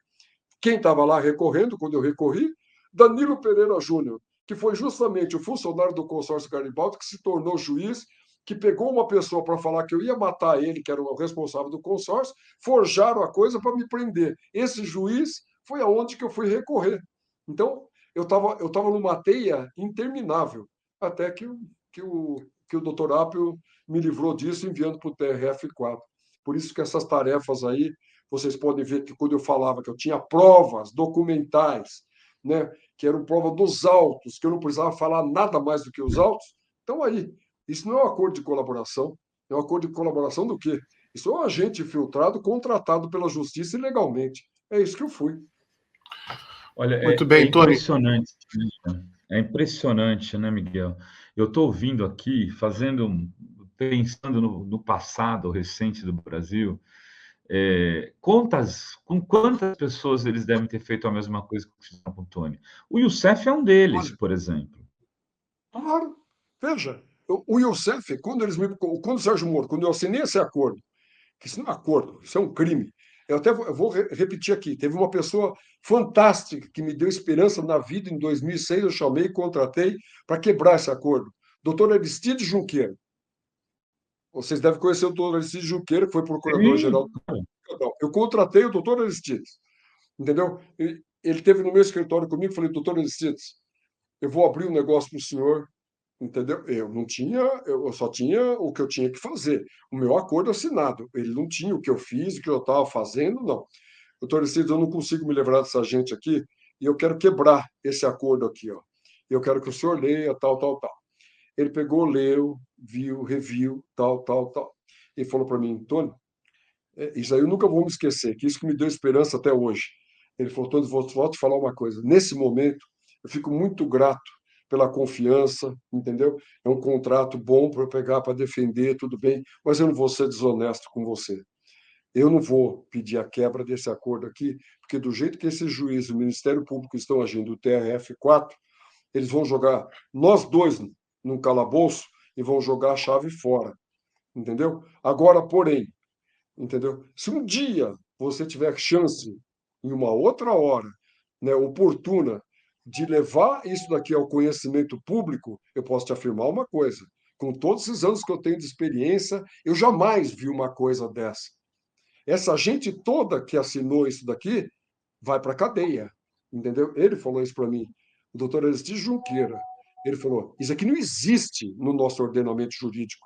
quem estava lá recorrendo quando eu recorri? Danilo Pereira Júnior, que foi justamente o funcionário do consórcio Garibaldi que se tornou juiz, que pegou uma pessoa para falar que eu ia matar ele, que era o responsável do consórcio, forjaram a coisa para me prender. Esse juiz foi aonde que eu fui recorrer. Então, eu tava numa teia interminável, até que o doutor Apio me livrou disso, enviando para o TRF4. Por isso que essas tarefas aí, vocês podem ver que quando eu falava que eu tinha provas documentais, né, que eram prova dos autos, que eu não precisava falar nada mais do que os autos, então aí, isso não é um acordo de colaboração. É um acordo de colaboração do quê? Isso é um agente infiltrado contratado pela justiça ilegalmente. É isso que eu fui. Olha, Muito é bem, Tony. impressionante, né? É impressionante, né, Miguel? Eu estou ouvindo aqui, pensando no passado recente do Brasil, com quantas pessoas eles devem ter feito a mesma coisa que fizeram com o Tony? O Youssef é um deles, Olha, por exemplo. claro, veja, o Youssef, quando o Sérgio Moro, quando eu assinei esse acordo, que isso não é acordo, isso é um crime. Eu até vou repetir aqui. Teve uma pessoa fantástica que me deu esperança na vida em 2006. Eu chamei e contratei para quebrar esse acordo. Doutor Aristide Junqueira. Vocês devem conhecer o doutor Aristide Junqueira, que foi Sim, procurador-geral. Eu contratei o doutor Aristides, entendeu? Ele teve no meu escritório comigo e falei, doutor Aristides, eu vou abrir um negócio para o senhor, entendeu? Eu não tinha, eu só tinha o que eu tinha que fazer, o meu acordo assinado. Ele não tinha o que eu fiz, o que eu estava fazendo, não. Doutor Aristides, eu não consigo me livrar dessa gente aqui e eu quero quebrar esse acordo aqui, ó. Eu quero que o senhor leia, tal, tal, tal. Ele pegou, leu, viu, reviu, tal, tal, tal. E falou para mim, Tony, isso aí eu nunca vou me esquecer, que isso que me deu esperança até hoje. Ele falou, Tony, vou te falar uma coisa. Nesse momento, eu fico muito grato pela confiança, entendeu? É um contrato bom para eu pegar, para defender, tudo bem, mas eu não vou ser desonesto com você. Eu não vou pedir a quebra desse acordo aqui, porque do jeito que esse juiz e o Ministério Público estão agindo, o TRF4, eles vão jogar nós dois num calabouço e vão jogar a chave fora, entendeu? Agora, porém, entendeu? Se um dia você tiver chance, em uma outra hora, né, oportuna, de levar isso daqui ao conhecimento público, eu posso te afirmar uma coisa. Com todos esses anos que eu tenho de experiência, eu jamais vi uma coisa dessa. Essa gente toda que assinou isso daqui vai para a cadeia, entendeu? Ele falou isso para mim, o doutor Aristides Junqueira. Ele falou: isso aqui não existe no nosso ordenamento jurídico.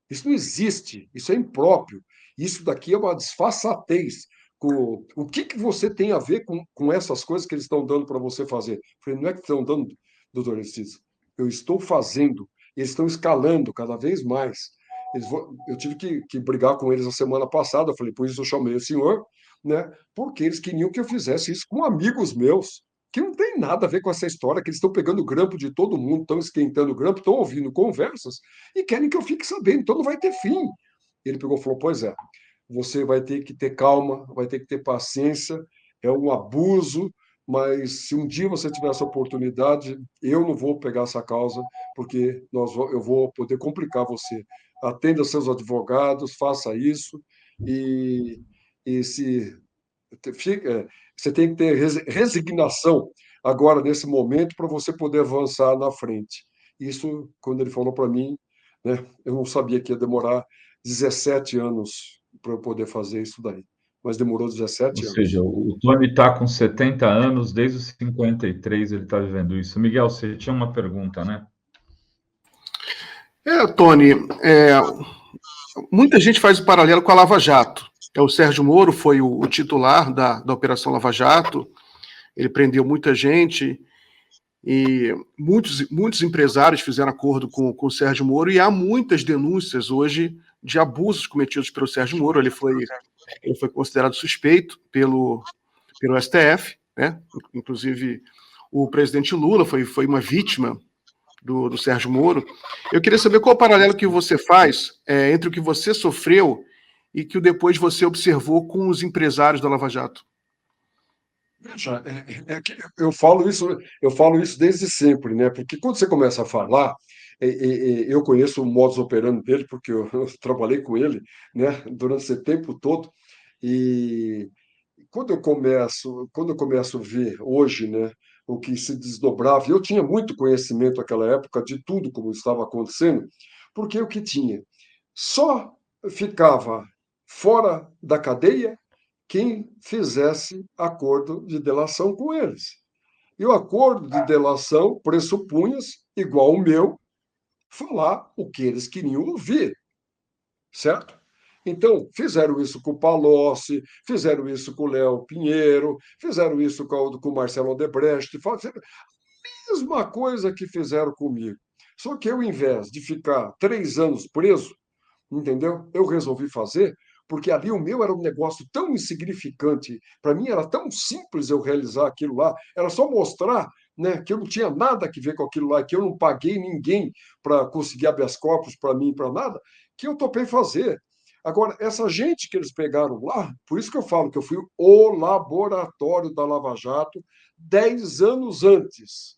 Isso não existe, isso é impróprio. Isso daqui é uma desfaçatez o que você tem a ver com essas coisas que eles estão dando para você fazer? Eu falei, não é que estão dando, doutor Aristides, eu estou fazendo, eles estão escalando cada vez mais. Eu tive que brigar com eles a semana passada, eu falei, por isso eu chamei o senhor, né? Porque eles queriam que eu fizesse isso com amigos meus, que não tem nada a ver com essa história, que eles estão pegando grampo de todo mundo, estão esquentando grampo, estão ouvindo conversas e querem que eu fique sabendo, então não vai ter fim. Ele pegou e falou, pois é, você vai ter que ter calma, vai ter que ter paciência, é um abuso, mas se um dia você tiver essa oportunidade, eu não vou pegar essa causa, porque eu vou poder complicar você. Atenda seus advogados, faça isso, e, e se você tem que ter resignação agora, nesse momento, para você poder avançar na frente. Isso, quando ele falou para mim, né, eu não sabia que ia demorar 17 anos para eu poder fazer isso daí, mas demorou Ou 17 seja, anos. o Tony está com 70 anos, desde os 53 ele está vivendo isso. Miguel, você tinha uma pergunta, né? Tony, muita gente faz o paralelo com a Lava Jato. O Sérgio Moro foi o titular da Operação Lava Jato, ele prendeu muita gente e muitos empresários fizeram acordo com o Sérgio Moro e há muitas denúncias hoje de abusos cometidos pelo Sérgio Moro. Ele foi considerado suspeito pelo STF, né? Inclusive o presidente Lula foi uma vítima do Sérgio Moro. Eu queria saber qual o paralelo que você faz entre o que você sofreu e que depois você observou com os empresários da Lava Jato. Veja, que eu falo isso desde sempre, né? Porque quando você começa a falar, eu conheço o modus operandi dele, porque eu trabalhei com ele, né, durante esse tempo todo, e quando eu começo a ver hoje, né, o que se desdobrava, e eu tinha muito conhecimento naquela época de tudo como estava acontecendo, porque o que tinha? Só ficava fora da cadeia quem fizesse acordo de delação com eles. E o acordo de delação pressupunha, igual o meu, falar o que eles queriam ouvir, certo? Então, fizeram isso com o Palocci, fizeram isso com o Léo Pinheiro, fizeram isso com o Marcelo Odebrecht, fizeram a mesma coisa que fizeram comigo. Só que eu, ao invés de ficar 3 anos preso, entendeu? Eu resolvi fazer, porque ali o meu era um negócio tão insignificante, para mim era tão simples eu realizar aquilo lá, era só mostrar, né, que eu não tinha nada a ver com aquilo lá, que eu não paguei ninguém para conseguir habeas corpus para mim, para nada, que eu topei fazer. Agora, essa gente que eles pegaram lá, por isso que eu falo que eu fui o laboratório da Lava Jato 10 anos antes.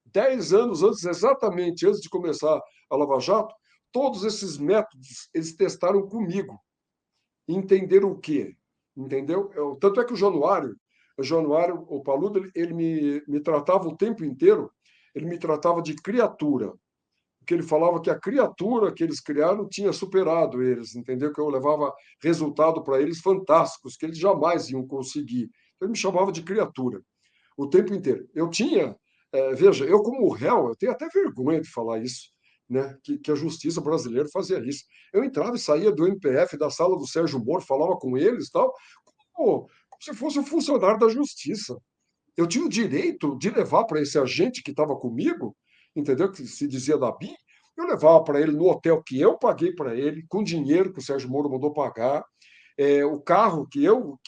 10 anos antes, exatamente antes de começar a Lava Jato, todos esses métodos eles testaram comigo. Entenderam o quê? Entendeu? Tanto é que o Januário, o Paludo, ele me tratava o tempo inteiro, ele me tratava de criatura. Porque ele falava que a criatura que eles criaram tinha superado eles, entendeu? Que eu levava resultado para eles fantásticos, que eles jamais iam conseguir. Então, ele me chamava de criatura o tempo inteiro. Eu tinha, veja, eu como réu, eu tenho até vergonha de falar isso, né? Que a justiça brasileira fazia isso. Eu entrava e saía do MPF, da sala do Sérgio Moro, falava com eles e tal, como se fosse um funcionário da justiça. Eu tinha o direito de levar para esse agente que estava comigo, entendeu? Que se dizia da BIM, eu levava para ele no hotel que eu paguei para ele, com dinheiro que o Sérgio Moro mandou pagar, o carro que eu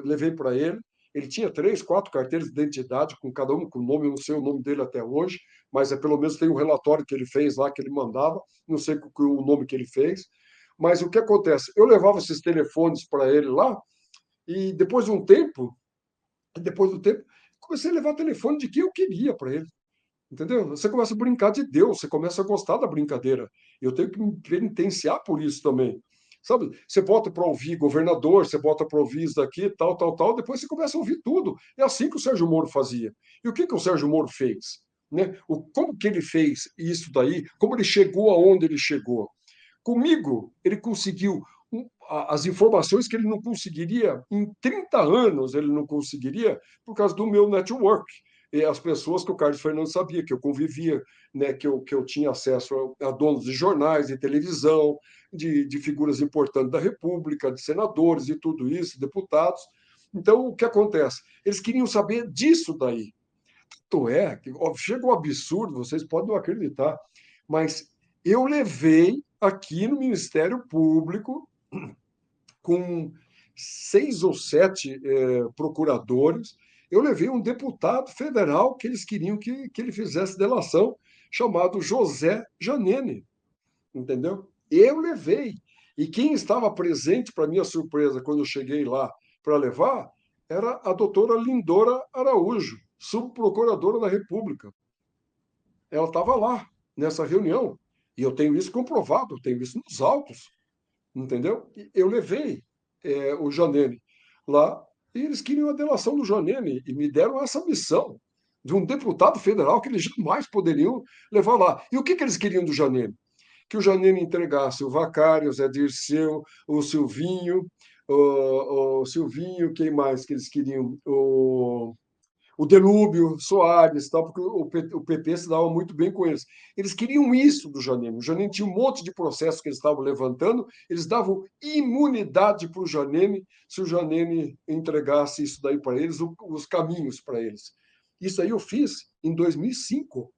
levei para ele. Ele tinha 3, 4 carteiras de identidade, com cada um com nome, eu não sei o nome dele até hoje, mas pelo menos tem um relatório que ele fez lá, que ele mandava, não sei o nome que ele fez. Mas o que acontece? Eu levava esses telefones para ele lá, e depois do tempo, comecei a levar telefone de quem eu queria para ele. Entendeu? Você começa a brincar de Deus, você começa a gostar da brincadeira. Eu tenho que me penitenciar por isso também. Sabe? Você bota para ouvir governador, você bota para ouvir isso daqui, tal, tal, tal, depois você começa a ouvir tudo. É assim que o Sérgio Moro fazia. E o que o Sérgio Moro fez? Né? Como que ele fez isso daí? Como ele chegou aonde ele chegou? Comigo, ele conseguiu as informações que ele não conseguiria em 30 anos, ele não conseguiria por causa do meu network. E as pessoas que o Carlos Fernandes sabia, que eu convivia, né, que eu tinha acesso a donos de jornais, de televisão, de figuras importantes da República, de senadores e tudo isso, deputados. Então, o que acontece? Eles queriam saber disso daí. Tanto é que chega um absurdo, vocês podem não acreditar, mas eu levei aqui no Ministério Público com 6 ou 7 procuradores, eu levei um deputado federal que eles queriam que ele fizesse delação, chamado José Janene, entendeu? Eu levei. E quem estava presente, para minha surpresa, quando eu cheguei lá para levar, era a doutora Lindora Araújo, subprocuradora da República. Ela estava lá, nessa reunião. E eu tenho isso comprovado, eu tenho isso nos autos, entendeu? Eu levei o Janene lá e eles queriam a delação do Janene e me deram essa missão de um deputado federal que eles jamais poderiam levar lá. E o que eles queriam do Janene? Que o Janene entregasse o Vacário, o Zé Dirceu, o Silvinho, quem mais que eles queriam? O Delúbio, Soares, tal, porque o PT se dava muito bem com eles. Eles queriam isso do Janine. O Janine tinha um monte de processos que eles estavam levantando, eles davam imunidade para o Janine se o Janine entregasse isso daí para eles, os caminhos para eles. Isso aí eu fiz em 2005.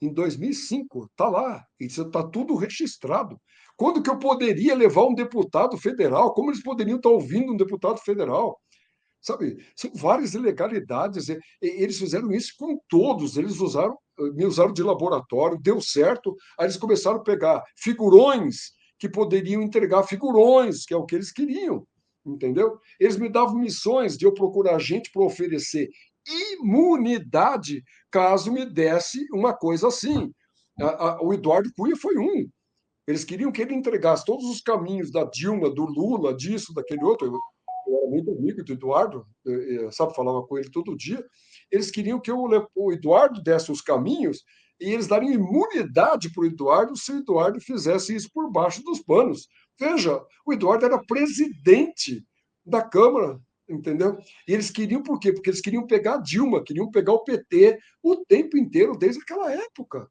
Em 2005, está lá, isso está tudo registrado. Quando que eu poderia levar um deputado federal? Como eles poderiam estar ouvindo um deputado federal? Sabe, são várias ilegalidades. Eles fizeram isso com todos. Eles me usaram de laboratório, deu certo. Aí eles começaram a pegar figurões que poderiam entregar figurões, que é o que eles queriam, entendeu? Eles me davam missões de eu procurar gente para oferecer imunidade caso me desse uma coisa assim. O Eduardo Cunha foi um. Eles queriam que ele entregasse todos os caminhos da Dilma, do Lula, disso, daquele outro. Eu era muito amigo do Eduardo, sabe, falava com ele todo dia. Eles queriam que o Eduardo desse os caminhos e eles dariam imunidade para o Eduardo se o Eduardo fizesse isso por baixo dos panos. Veja, o Eduardo era presidente da Câmara, entendeu? E eles queriam por quê? Porque eles queriam pegar a Dilma, queriam pegar o PT o tempo inteiro, desde aquela época,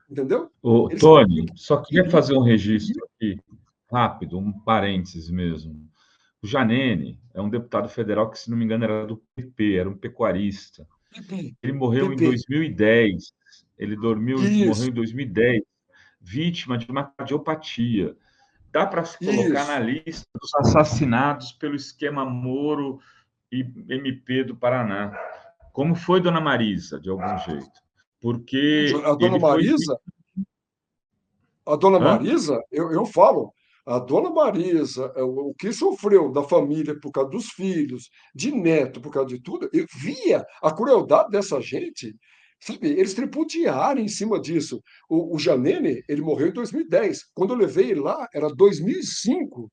entendeu? Ô, Tony, só queria fazer um registro aqui, rápido, um parênteses mesmo. O Janene é um deputado federal que, se não me engano, era do PP, era um pecuarista. Ele morreu em 2010. Ele morreu em 2010, vítima de uma cardiopatia. Dá para se colocar na lista dos assassinados pelo esquema Moro e MP do Paraná. Como foi Dona Marisa, de algum jeito? Porque a Dona Marisa, eu falo, a Dona Marisa, o que sofreu da família por causa dos filhos, de neto, por causa de tudo, eu via a crueldade dessa gente, sabe? Eles tripudiaram em cima disso. O Janene, ele morreu em 2010. Quando eu levei ele lá, era 2005.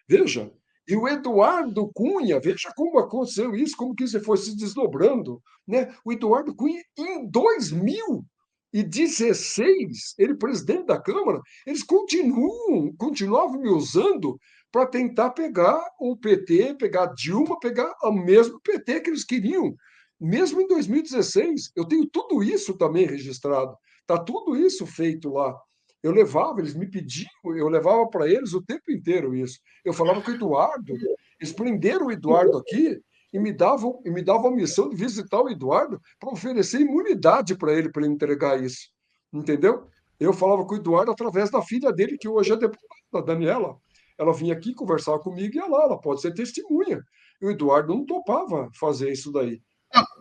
Veja. E o Eduardo Cunha, veja como aconteceu isso, como que isso foi se desdobrando, né? O Eduardo Cunha, em 2016, ele presidente da Câmara, eles continuavam me usando para tentar pegar o PT, pegar a Dilma, pegar o mesmo PT que eles queriam, mesmo em 2016. Eu tenho tudo isso também registrado, está tudo isso feito lá. Eu levava, eles me pediam, eu levava para eles o tempo inteiro isso. Eu falava com o Eduardo, eles prenderam o Eduardo aqui e me davam a missão de visitar o Eduardo para oferecer imunidade para ele entregar isso. Entendeu? Eu falava com o Eduardo através da filha dele, que hoje é deputada, a Daniela. Ela vinha aqui conversar comigo e ia lá, ela pode ser testemunha. E o Eduardo não topava fazer isso daí.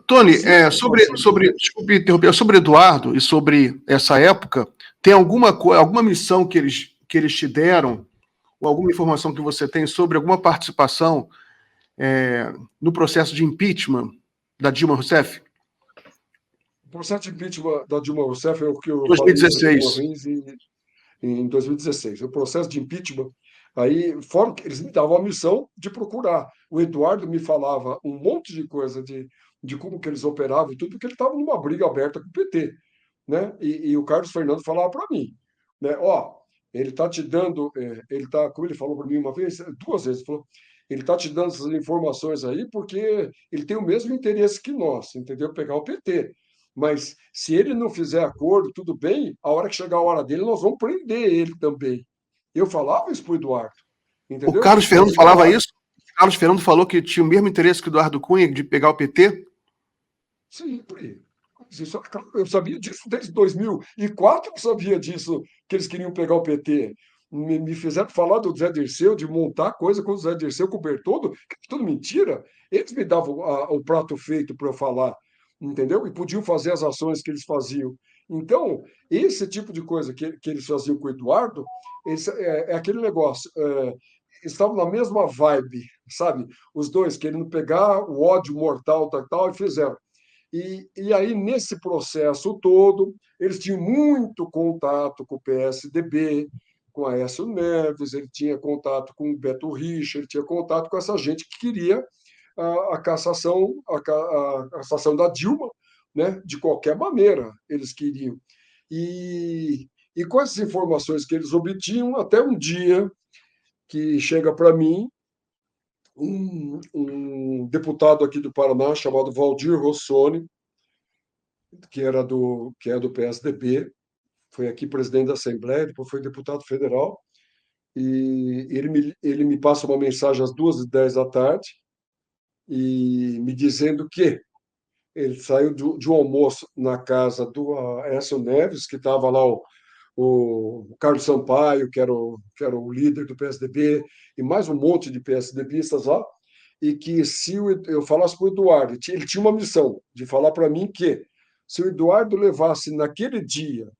Tony, desculpe interromper, sobre Eduardo e sobre essa época, tem alguma missão que eles te deram, ou alguma informação que você tem sobre alguma participação no processo de impeachment da Dilma Rousseff? O processo de impeachment da Dilma Rousseff é o que eu 2016. falei em 2016. O processo de impeachment, aí, fora que eles me davam a missão de procurar. O Eduardo me falava um monte de coisa de como que eles operavam e tudo, porque ele estava numa briga aberta com o PT, né? E o Carlos Fernando falava para mim, né? Ó, ele está te dando, como ele falou para mim uma vez, 2 vezes, falou, ele está te dando essas informações aí porque ele tem o mesmo interesse que nós, entendeu? Pegar o PT. Mas se ele não fizer acordo, tudo bem, a hora que chegar a hora dele, nós vamos prender ele também. Eu falava isso para o Eduardo, entendeu? O Carlos Fernando falava isso? Carlos Fernando falou que tinha o mesmo interesse que o Eduardo Cunha de pegar o PT? Sempre. Eu sabia disso desde 2004, eu sabia disso, que eles queriam pegar o PT. Me fizeram falar do Zé Dirceu, de montar coisa com o Zé Dirceu, com o Bertoldo, que é tudo mentira. Eles me davam o prato feito para eu falar, entendeu? E podiam fazer as ações que eles faziam. Então, esse tipo de coisa que eles faziam com o Eduardo, é aquele negócio. Eles estavam na mesma vibe, sabe? Os dois querendo pegar o ódio mortal, tal, tal, e fizeram. E aí, nesse processo todo, eles tinham muito contato com o PSDB, com Aécio Neves, ele tinha contato com o Beto Richa, ele tinha contato com essa gente que queria a cassação, a cassação da Dilma, né? De qualquer maneira, eles queriam. E com essas informações que eles obtinham, até um dia que chega para mim um deputado aqui do Paraná chamado Valdir Rossoni, que é do PSDB, foi aqui presidente da Assembleia, depois foi deputado federal, e ele me passa uma mensagem às 2h10 da tarde, e me dizendo que ele saiu de um almoço na casa do Aécio Neves, que estava lá o Carlos Sampaio, que era o líder do PSDB, e mais um monte de PSDBistas lá, e que se eu falasse para o Eduardo, ele tinha uma missão de falar para mim que se o Eduardo levasse naquele dia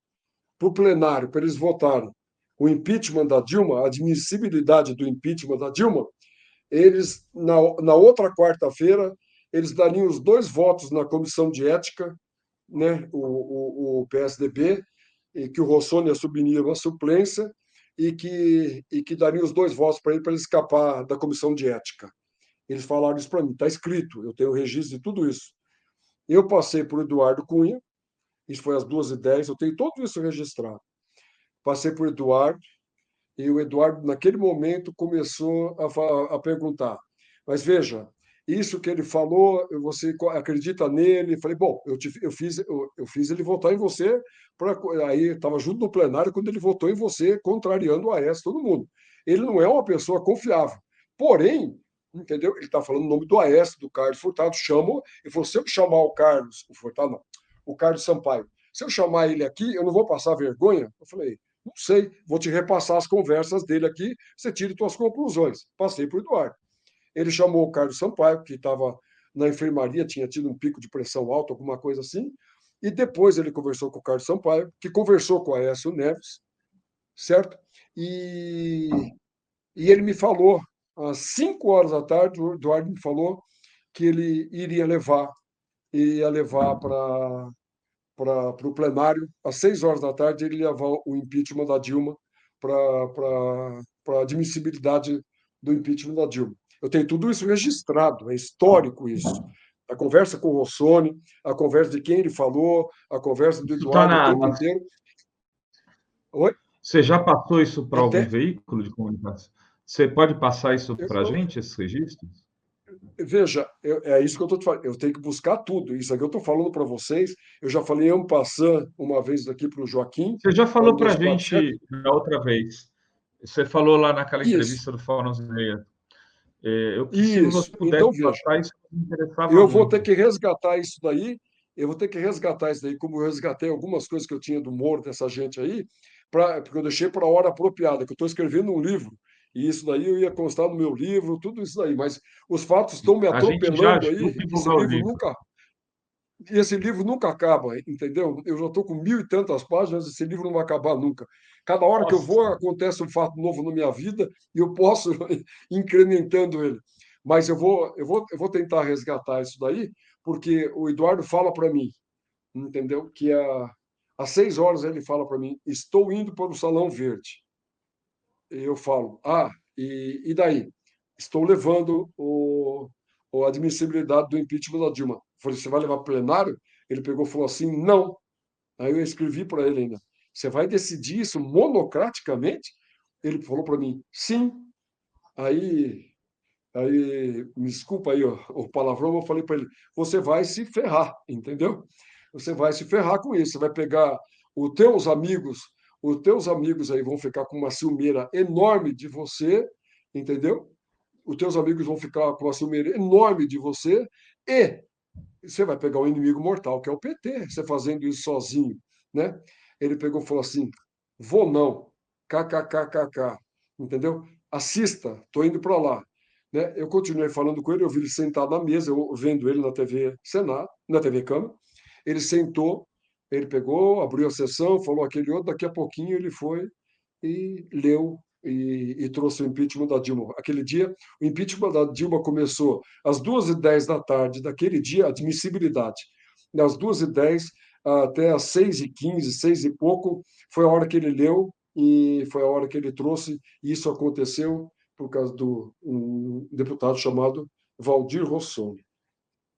para o plenário, para eles votarem o impeachment da Dilma, a admissibilidade do impeachment da Dilma, eles, na outra quarta-feira, eles dariam os 2 votos na comissão de ética, né, o PSDB, e que o Rossoni assumiria uma suplência, e que dariam os 2 votos para ele escapar da comissão de ética. Eles falaram isso para mim, está escrito, eu tenho o registro de tudo isso. Eu passei por Eduardo Cunha, isso foi às 2h10, eu tenho tudo isso registrado. Passei por Eduardo, e o Eduardo, naquele momento, começou a perguntar: mas veja, isso que ele falou, você acredita nele? Falei: bom, eu fiz ele votar em você, aí estava junto no plenário quando ele votou em você, contrariando o Aécio, todo mundo. Ele não é uma pessoa confiável. Porém, entendeu? Ele está falando o nome do Aécio, do Carlos Furtado, chamou, e falou: se eu chamar o Carlos, o Furtado não, o Carlos Sampaio, se eu chamar ele aqui, eu não vou passar vergonha? Eu falei: não sei, vou te repassar as conversas dele aqui, você tire suas conclusões. Passei para o Eduardo. Ele chamou o Carlos Sampaio, que estava na enfermaria, tinha tido um pico de pressão alta, alguma coisa assim, e depois ele conversou com o Carlos Sampaio, que conversou com a Aécio Neves, certo? E ele me falou, às 5 horas da tarde, o Eduardo me falou que ele ia levar para o plenário, às 6 horas da tarde, ele levar o impeachment da Dilma para a admissibilidade do impeachment da Dilma. Eu tenho tudo isso registrado, é histórico isso. A conversa com o Rossoni, a conversa de quem ele falou, a conversa do Isso está Eduardo o tempo inteiro. Oi? Você já passou isso para algum Até... veículo de comunicação? Você pode passar isso para a gente, esses registros? Veja, é isso que eu estou te falando. Eu tenho que buscar tudo. Isso aqui eu estou falando para vocês. Eu já falei en passant uma vez aqui para o Joaquim. Você já falou para a 1, 2, 4, 7. gente na outra vez. Você falou lá naquela Isso, entrevista do Fórum Meia. Se você isso. Então, pudesse veja, passar, isso me interessava eu vou ter muito. que resgatar isso daí. Eu vou ter que resgatar isso daí, como eu resgatei algumas coisas que eu tinha do Moro, dessa gente aí, porque eu deixei para a hora apropriada, que eu estou escrevendo um livro. E isso daí eu ia constar no meu livro, tudo isso daí. Mas os fatos estão me A gente já atropelando ajuda aí. a divulgar o livro. Esse livro nunca acaba, entendeu? Eu já estou com 1.000 e tantas páginas, esse livro não vai acabar nunca. Cada hora que eu vou, Nossa, acontece um fato novo na minha vida e eu posso ir incrementando ele. Mas eu vou tentar resgatar isso daí, porque o Eduardo fala para mim, entendeu? Que às 6 horas ele fala para mim: estou indo para o Salão Verde. E eu falo: e daí? Estou levando a admissibilidade do impeachment da Dilma. Eu falei: você vai levar para plenário? Ele pegou e falou assim: não. Aí eu escrevi para ele ainda: você vai decidir isso monocraticamente? Ele falou para mim: sim. Aí, me desculpa aí o palavrão, eu falei para ele: você vai se ferrar, entendeu? Você vai se ferrar com isso. Você vai pegar os teus amigos, aí vão ficar com uma ciumeira enorme de você, entendeu? os teus amigos vão ficar com uma ciúme enorme de você e você vai pegar um inimigo mortal, que é o PT, você fazendo isso sozinho, né? Ele pegou e falou assim, vou não, kkkk, entendeu? Assista, tô indo para lá. Né? Eu continuei falando com ele, eu vi ele sentado na mesa, eu vendo ele na TV Senado, na TV Câmara, ele sentou, ele pegou, abriu a sessão, falou aquele outro, daqui a pouquinho ele foi e leu e trouxe o impeachment da Dilma. Aquele dia, o impeachment da Dilma começou às 2h10 da tarde daquele dia, admissibilidade. Das 2h10 até às 6h15, 6 e pouco, foi a hora que ele leu e foi a hora que ele trouxe, e isso aconteceu por causa do um deputado chamado Valdir Rossoni.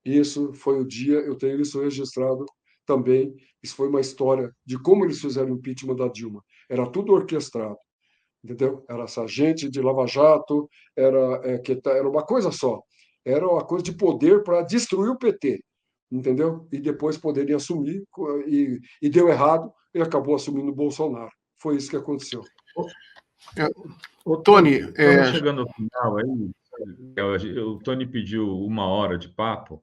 Isso foi o dia, eu tenho isso registrado também, isso foi uma história de como eles fizeram o impeachment da Dilma. Era tudo orquestrado, entendeu? Era essa gente de Lava Jato, era uma coisa só. Era uma coisa de poder para destruir o PT, entendeu? E depois poderem assumir, e deu errado, e acabou assumindo o Bolsonaro. Foi isso que aconteceu. É, Ô, Tony, estamos chegando ao final aí. O Tony pediu 1 hora de papo.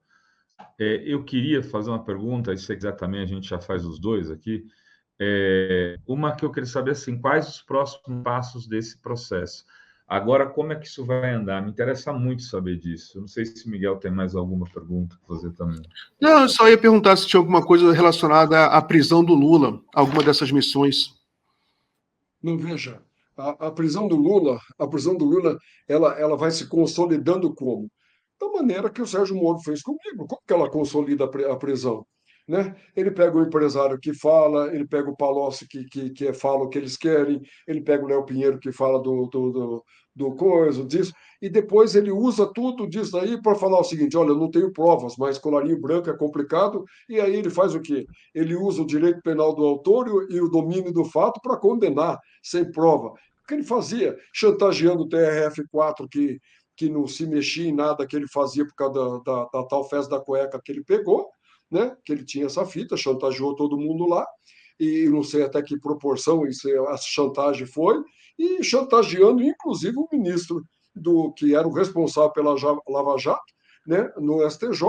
Eu queria fazer uma pergunta, e se você quiser também, a gente já faz os dois aqui. Uma que eu queria saber, assim, quais os próximos passos desse processo? Agora, como é que isso vai andar? Me interessa muito saber disso. Eu não sei se o Miguel tem mais alguma pergunta para fazer também. Não, eu só ia perguntar se tinha alguma coisa relacionada à prisão do Lula, alguma dessas missões. Não, veja, a prisão do Lula, ela vai se consolidando como? Da maneira que o Sérgio Moro fez comigo. Como que ela consolida a prisão? Né? Ele pega o empresário que fala, ele pega o Palocci que fala o que eles querem, ele pega o Léo Pinheiro que fala do coisa, disso, e depois ele usa tudo disso aí para falar o seguinte: olha, eu não tenho provas, mas colarinho branco é complicado, e aí ele faz o quê? Ele usa o direito penal do autor e o domínio do fato para condenar sem prova. O que ele fazia? Chantageando o TRF4 que não se mexia em nada que ele fazia por causa da tal festa da cueca que ele pegou, né? Que ele tinha essa fita, chantageou todo mundo lá, e não sei até que proporção a chantagem foi, e chantageando inclusive o ministro que era o responsável pela Lava Jato, né? No STJ,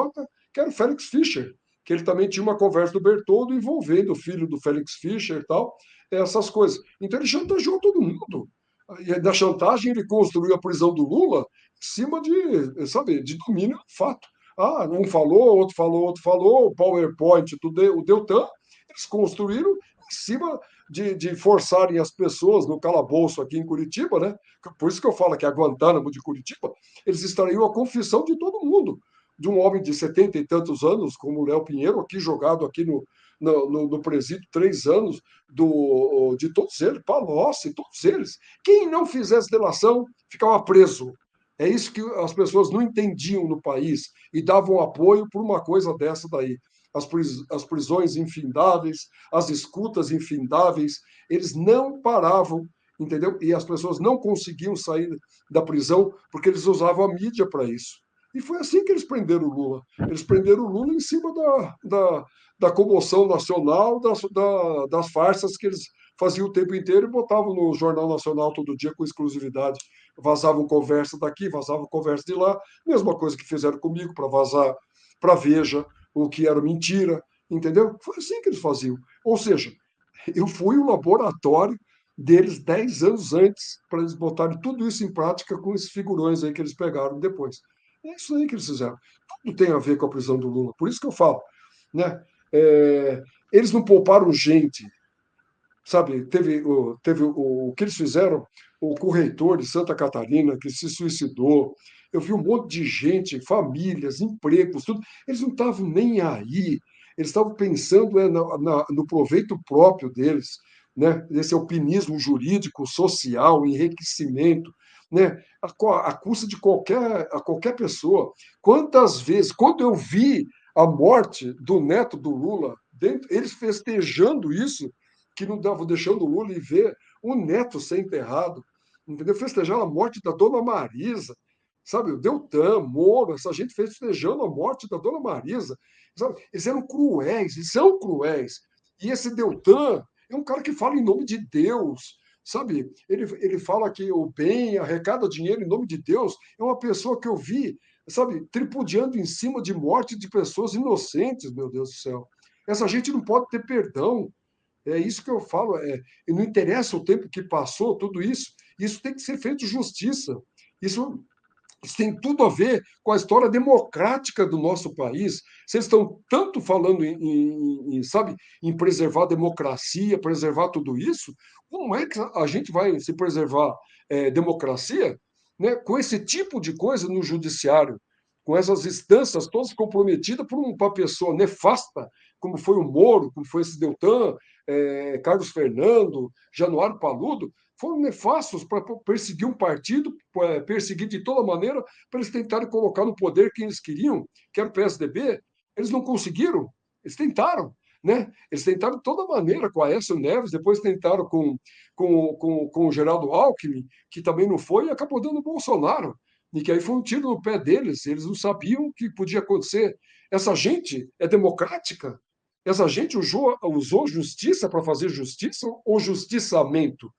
que era o Félix Fischer, que ele também tinha uma conversa do Bertoldo envolvendo o filho do Félix Fischer e tal, essas coisas. Então ele chantageou todo mundo. E da chantagem ele construiu a prisão do Lula em cima de domínio do fato. Um falou, outro falou, o PowerPoint o Deltan, eles construíram em cima de forçarem as pessoas no calabouço aqui em Curitiba, né? Por isso que eu falo que a Guantánamo de Curitiba, eles extraíram a confissão de todo mundo, de um homem de 70 e tantos anos, como o Léo Pinheiro, aqui jogado aqui no presídio 3 anos, de todos eles, Palocci, todos eles. Quem não fizesse delação ficava preso. É isso que as pessoas não entendiam no país e davam apoio por uma coisa dessa daí. As prisões infindáveis, as escutas infindáveis, eles não paravam, entendeu? E as pessoas não conseguiam sair da prisão porque eles usavam a mídia para isso. E foi assim que eles prenderam o Lula. Eles prenderam o Lula em cima da comoção nacional, das farsas que eles faziam o tempo inteiro e botavam no Jornal Nacional todo dia com exclusividade. Vazavam conversa daqui, vazavam conversa de lá. Mesma coisa que fizeram comigo para vazar para Veja o que era mentira, entendeu? Foi assim que eles faziam. Ou seja, eu fui o laboratório deles 10 anos antes para eles botarem tudo isso em prática com esses figurões aí que eles pegaram depois. É isso aí que eles fizeram. Tudo tem a ver com a prisão do Lula. Por isso que eu falo, né? Eles não pouparam gente, sabe? Teve o que eles fizeram, o correitor de Santa Catarina que se suicidou. Eu vi um monte de gente, famílias, empregos, tudo. Eles não estavam nem aí. Eles estavam pensando no proveito próprio deles, né? Esse alpinismo jurídico, social, enriquecimento, né? A custa de qualquer pessoa. Quantas vezes, quando eu vi a morte do neto do Lula, eles festejando isso, que não estavam deixando o Lula ir ver o neto ser enterrado, entendeu? Festejar a morte da dona Marisa, sabe? O Deltan, Moro, essa gente festejando a morte da dona Marisa, sabe? Eles eram cruéis, eles são cruéis. E esse Deltan é um cara que fala em nome de Deus, sabe? Ele fala que o bem arrecada dinheiro em nome de Deus. É uma pessoa que eu vi, sabe, tripudiando em cima de morte de pessoas inocentes, meu Deus do céu. Essa gente não pode ter perdão. É isso que eu falo. E não interessa o tempo que passou, tudo isso tem que ser feito justiça. Isso isso tem tudo a ver com a história democrática do nosso país. Vocês estão tanto falando sabe, em preservar a democracia, preservar tudo isso. Como é que a gente vai se preservar democracia, né, com esse tipo de coisa no judiciário, com essas instâncias todas comprometidas por uma pessoa nefasta, como foi o Moro, como foi esse Deltan, Carlos Fernando, Januário Paludo, foram nefastos para perseguir um partido, perseguir de toda maneira, para eles tentarem colocar no poder quem eles queriam, que era o PSDB. Eles não conseguiram, eles tentaram. Né? Eles tentaram de toda maneira com a Aécio Neves, depois tentaram com o Geraldo Alckmin, que também não foi, e acabou dando o Bolsonaro. E que aí foi um tiro no pé deles, eles não sabiam o que podia acontecer. Essa gente é democrática? Essa gente usou justiça para fazer justiça ou justiçamento?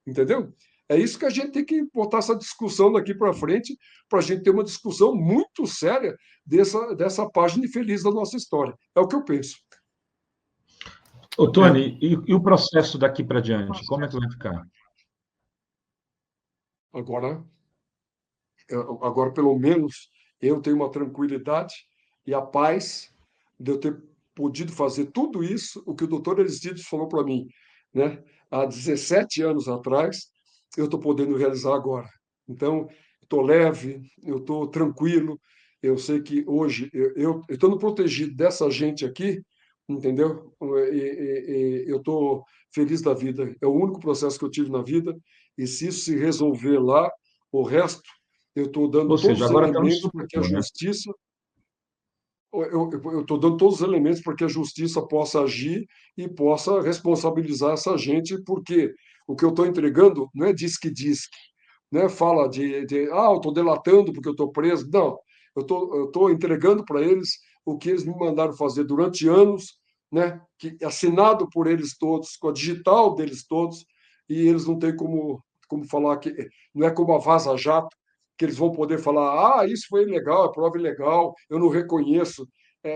Entendeu? É isso que a gente tem que botar essa discussão daqui para frente, para a gente ter uma discussão muito séria dessa página infeliz da nossa história. É o que eu penso. Ô, Tony, e o processo daqui para diante? Como é que vai ficar? Agora, pelo menos, eu tenho uma tranquilidade e a paz de eu ter podido fazer tudo isso, o que o doutor Aristides falou para mim, né? Há 17 anos atrás, eu estou podendo realizar agora. Então, estou leve, eu estou tranquilo, eu sei que hoje eu estou no protegido dessa gente aqui, entendeu? Eu estou feliz da vida. É o único processo que eu tive na vida, e se isso se resolver lá, o resto eu estou dando Ou todos seja, os agora está no elementos para que a Supremo, né? justiça. Eu estou dando todos os elementos para que a justiça possa agir e possa responsabilizar essa gente, porque o que eu estou entregando não é disque-disque, né? Fala eu estou delatando porque eu estou preso. Não, eu tô entregando para eles o que eles me mandaram fazer durante anos, né? Assinado por eles todos, com a digital deles todos, e eles não têm como falar que não é como a Vaza Jato, que eles vão poder falar, isso foi ilegal, é prova ilegal, eu não reconheço.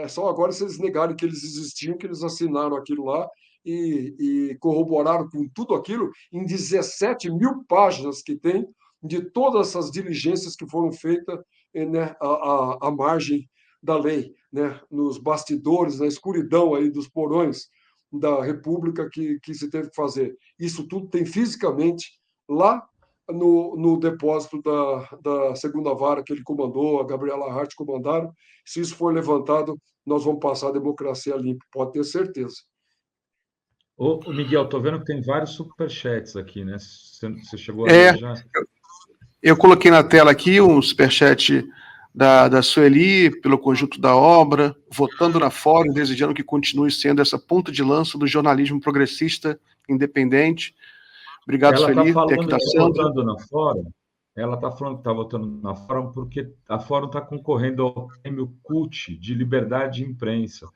Só agora se eles negarem que eles existiam, que eles assinaram aquilo lá e corroboraram com tudo aquilo em 17 mil páginas que tem de todas essas diligências que foram feitas, né, à margem da lei, né, nos bastidores, na escuridão aí dos porões da República que se teve que fazer. Isso tudo tem fisicamente lá no depósito da segunda vara que ele comandou, a Gabriela Hart comandaram. Se isso for levantado, nós vamos passar a democracia limpa, pode ter certeza. Ô, Miguel, estou vendo que tem vários superchats aqui, né? Você chegou a ler já? Eu coloquei na tela aqui um superchat da Sueli, pelo conjunto da obra, votando na Fórum, desejando que continue sendo essa ponta de lança do jornalismo progressista independente. Obrigado, Sueli. Ela está votando na Fórum. Ela está falando que está votando na Fórum porque a Fórum está concorrendo ao prêmio CUT de liberdade de imprensa.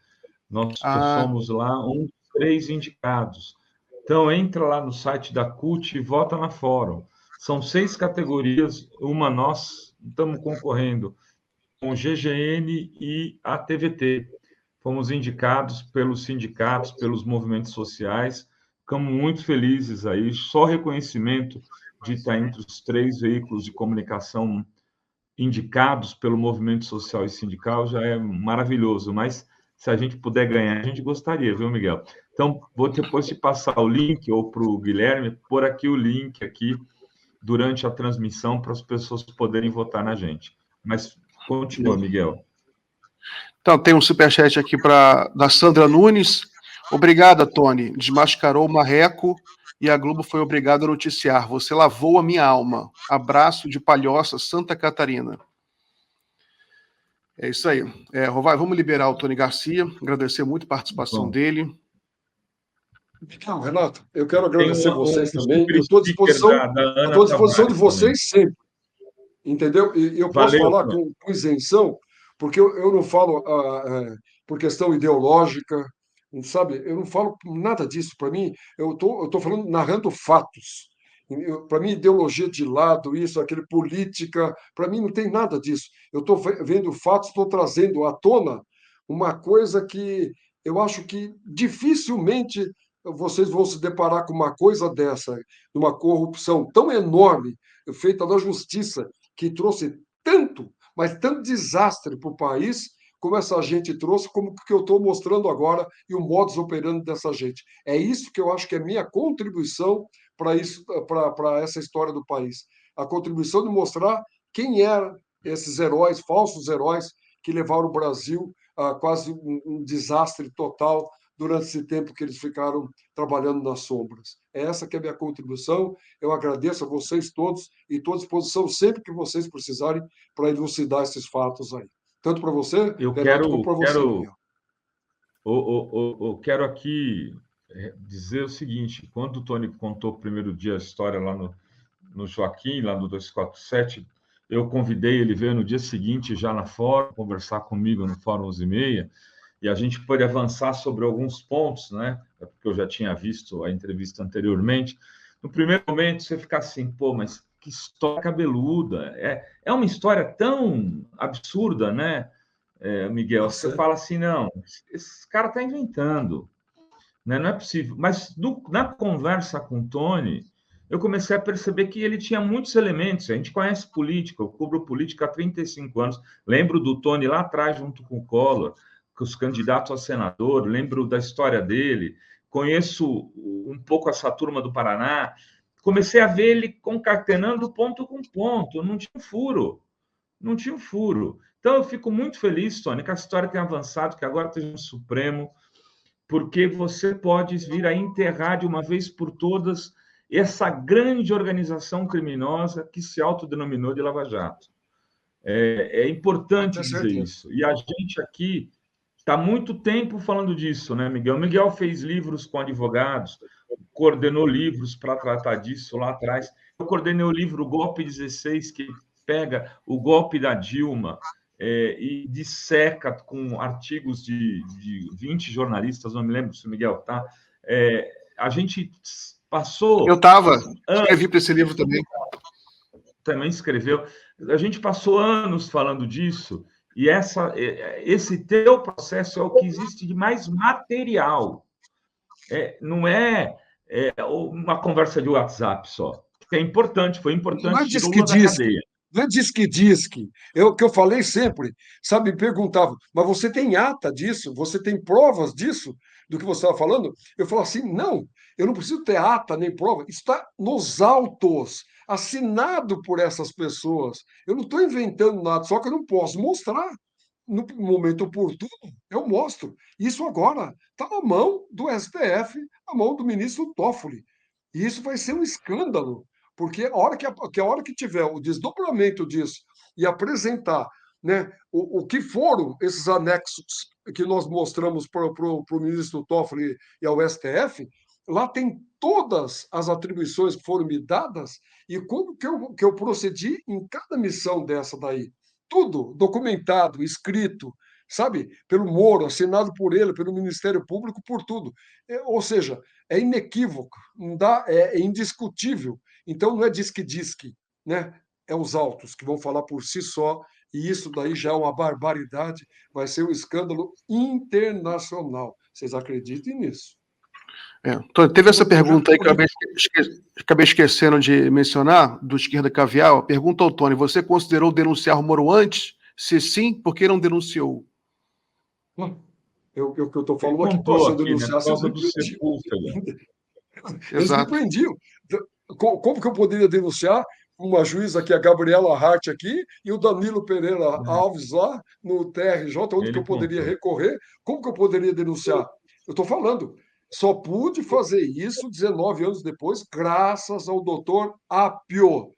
Nós somos lá 3 indicados. Então, entra lá no site da CUT e vota na Fórum. São 6 categorias, nós estamos concorrendo com o GGN e a TVT. Fomos indicados pelos sindicatos, pelos movimentos sociais. Ficamos muito felizes aí. Só reconhecimento de estar entre os 3 veículos de comunicação indicados pelo movimento social e sindical já é maravilhoso. Mas se a gente puder ganhar, a gente gostaria, viu, Miguel? Então, vou depois te passar o link, ou para o Guilherme, pôr aqui o link aqui durante a transmissão para as pessoas poderem votar na gente. Mas continua, Miguel. Então, tem um superchat aqui da Sandra Nunes. Obrigada, Tony. Desmascarou o marreco e a Globo foi obrigada a noticiar. Você lavou a minha alma. Abraço de Palhoça, Santa Catarina. É isso aí. Rovai, vamos liberar o Tony Garcia. Agradecer muito a participação dele. Não, Renato, eu quero agradecer vocês também. Eu estou à disposição de vocês sempre. Entendeu? E eu posso falar com isenção, porque eu não falo por questão ideológica, sabe? Eu não falo nada disso. Para mim, eu tô falando, narrando fatos. Para mim, ideologia de lado, isso, aquele política, para mim não tem nada disso. Eu estou vendo fatos, estou trazendo à tona uma coisa que eu acho que dificilmente vocês vão se deparar com uma coisa dessa, uma corrupção tão enorme feita na justiça, que trouxe tanto, mas tanto desastre para o país, como essa gente trouxe, como o que eu estou mostrando agora e o modus operandi dessa gente. É isso que eu acho que é minha contribuição para isso, para essa história do país. A contribuição de mostrar quem eram esses heróis, falsos heróis, que levaram o Brasil a quase um desastre total durante esse tempo que eles ficaram trabalhando nas sombras. É essa que é a minha contribuição. Eu agradeço a vocês todos e estou à disposição sempre que vocês precisarem para elucidar esses fatos aí. Tanto para você, Eu Renato, como para você, Miguel. eu quero aqui dizer o seguinte: quando o Tony contou o primeiro dia a história lá no Joaquim, lá no 247, eu convidei ele veio no dia seguinte, já na Fórum, conversar comigo no Fórum 11h30, e a gente pôde avançar sobre alguns pontos, né? Porque eu já tinha visto a entrevista anteriormente. No primeiro momento, você fica assim, pô, mas que história cabeluda! É uma história tão absurda, né, Miguel? Você fala assim, não, esse cara está inventando, né? Não é possível. Mas na conversa com o Tony, eu comecei a perceber que ele tinha muitos elementos. A gente conhece política, eu cubro política há 35 anos. Lembro do Tony lá atrás, junto com o Collor, com os candidatos a senador, lembro da história dele, conheço um pouco essa turma do Paraná. Comecei a ver ele concatenando ponto com ponto, não tinha furo. Não tinha um furo. Então, eu fico muito feliz, Tony, que a história tenha avançado, que agora esteja no Supremo, porque você pode vir a enterrar de uma vez por todas essa grande organização criminosa que se autodenominou de Lava Jato. É importante dizer isso. E a gente aqui está há muito tempo falando disso, né, Miguel? Miguel fez livros com advogados, coordenou livros para tratar disso lá atrás. Eu coordenei o livro Golpe 16, que pega o golpe da Dilma e disseca com artigos de 20 jornalistas, não me lembro se o Miguel está. A gente passou... Eu estava, escrevi para esse livro também. Também escreveu. A gente passou anos falando disso, e esse teu processo é o que existe de mais material. Não é uma conversa de WhatsApp só. É importante, foi importante, tirou uma da cadeia. Não é disque. O que eu falei sempre, sabe, me perguntavam, mas você tem ata disso? Você tem provas disso? Do que você estava falando? Eu falo assim, não, eu não preciso ter ata nem prova, está nos autos, assinado por essas pessoas. Eu não estou inventando nada, só que eu não posso mostrar. No momento oportuno, eu mostro. Isso agora está na mão do STF, na mão do ministro Toffoli. E isso vai ser um escândalo, porque a hora que tiver o desdobramento disso e apresentar, né, o que foram esses anexos que nós mostramos para o ministro Toffoli e ao STF, lá tem todas as atribuições que foram me dadas e como que eu procedi em cada missão dessa daí. Tudo documentado, escrito, sabe, pelo Moro, assinado por ele, pelo Ministério Público, por tudo. Ou seja, é inequívoco, não dá, é indiscutível. Então, não é disque, né? É os autos que vão falar por si só, e isso daí já é uma barbaridade, vai ser um escândalo internacional. Vocês acreditem nisso? Então, teve essa pergunta aí que eu acabei esquecendo de mencionar, do Esquerda Caviar. Pergunta ao Tony: você considerou denunciar o Moro antes? Se sim, por que não denunciou? Eu estou falando aqui, se eu denunciasse, eles me prendiam. Eles me prendiam. Como que eu poderia denunciar uma juíza aqui, a Gabriela Hart aqui, e o Danilo Pereira Alves lá no TRJ, onde que eu poderia recorrer? Como que eu poderia denunciar? Eu estou falando, só pude fazer isso 19 anos depois, graças ao doutor Apio.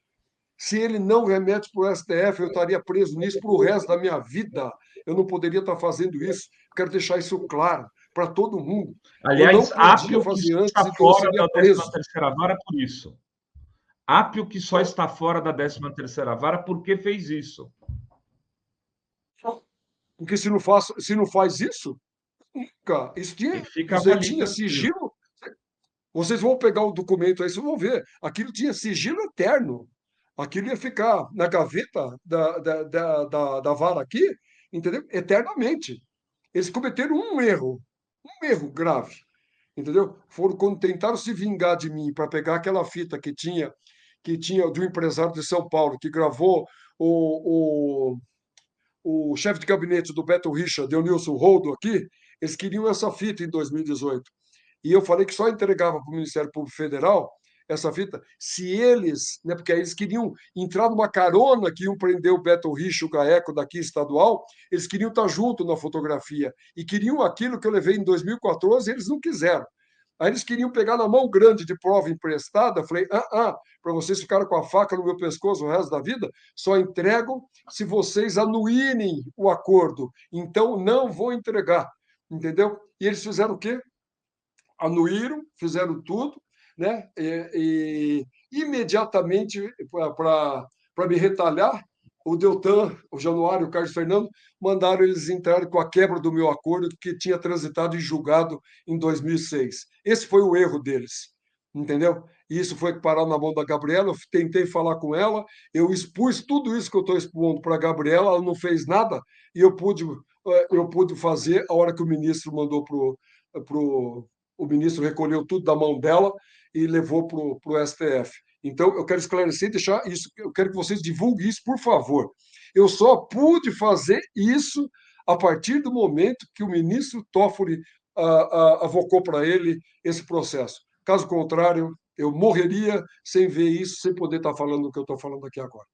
Se ele não remete para o STF, eu estaria preso nisso para o resto da minha vida. Eu não poderia estar fazendo isso. Quero deixar isso claro para todo mundo. Aliás, Apio que está fora da 13ª vara por isso. Apio que só está fora da 13ª vara porque fez isso. Porque se não faz isso, nunca. Isso tinha sigilo. Vocês vão pegar o documento aí, vocês vão ver. Aquilo tinha sigilo eterno. Aquilo ia ficar na gaveta da vara aqui, entendeu? Eternamente. Eles cometeram um erro grave, entendeu? Foram quando tentaram se vingar de mim para pegar aquela fita que tinha de um empresário de São Paulo que gravou o chefe de gabinete do Beto Richa, Dionilson Roldo aqui, eles queriam essa fita em 2018. E eu falei que só entregava para o Ministério Público Federal essa fita se eles, né, porque aí eles queriam entrar numa carona que iam prender o Beto Richa, o GAECO daqui estadual, eles queriam estar junto na fotografia e queriam aquilo que eu levei em 2014 e eles não quiseram. Aí eles queriam pegar na mão grande de prova emprestada. Falei, para vocês ficarem com a faca no meu pescoço o resto da vida, só entrego se vocês anuírem o acordo. Então, não vou entregar, entendeu? E eles fizeram o quê? Anuíram, fizeram tudo, né? E imediatamente, para me retalhar, o Deltan, o Januário e o Carlos Fernando mandaram eles entrarem com a quebra do meu acordo que tinha transitado em julgado em 2006. Esse foi o erro deles, entendeu? E isso foi parar na mão da Gabriela, eu tentei falar com ela, eu expus tudo isso que eu estou expondo para a Gabriela, ela não fez nada, e eu pude fazer a hora que o ministro mandou o ministro recolheu tudo da mão dela e levou para o STF. Então, eu quero esclarecer e deixar isso, eu quero que vocês divulguem isso, por favor. Eu só pude fazer isso a partir do momento que o ministro Toffoli avocou para ele esse processo. Caso contrário, eu morreria sem ver isso, sem poder estar falando o que eu estou falando aqui agora.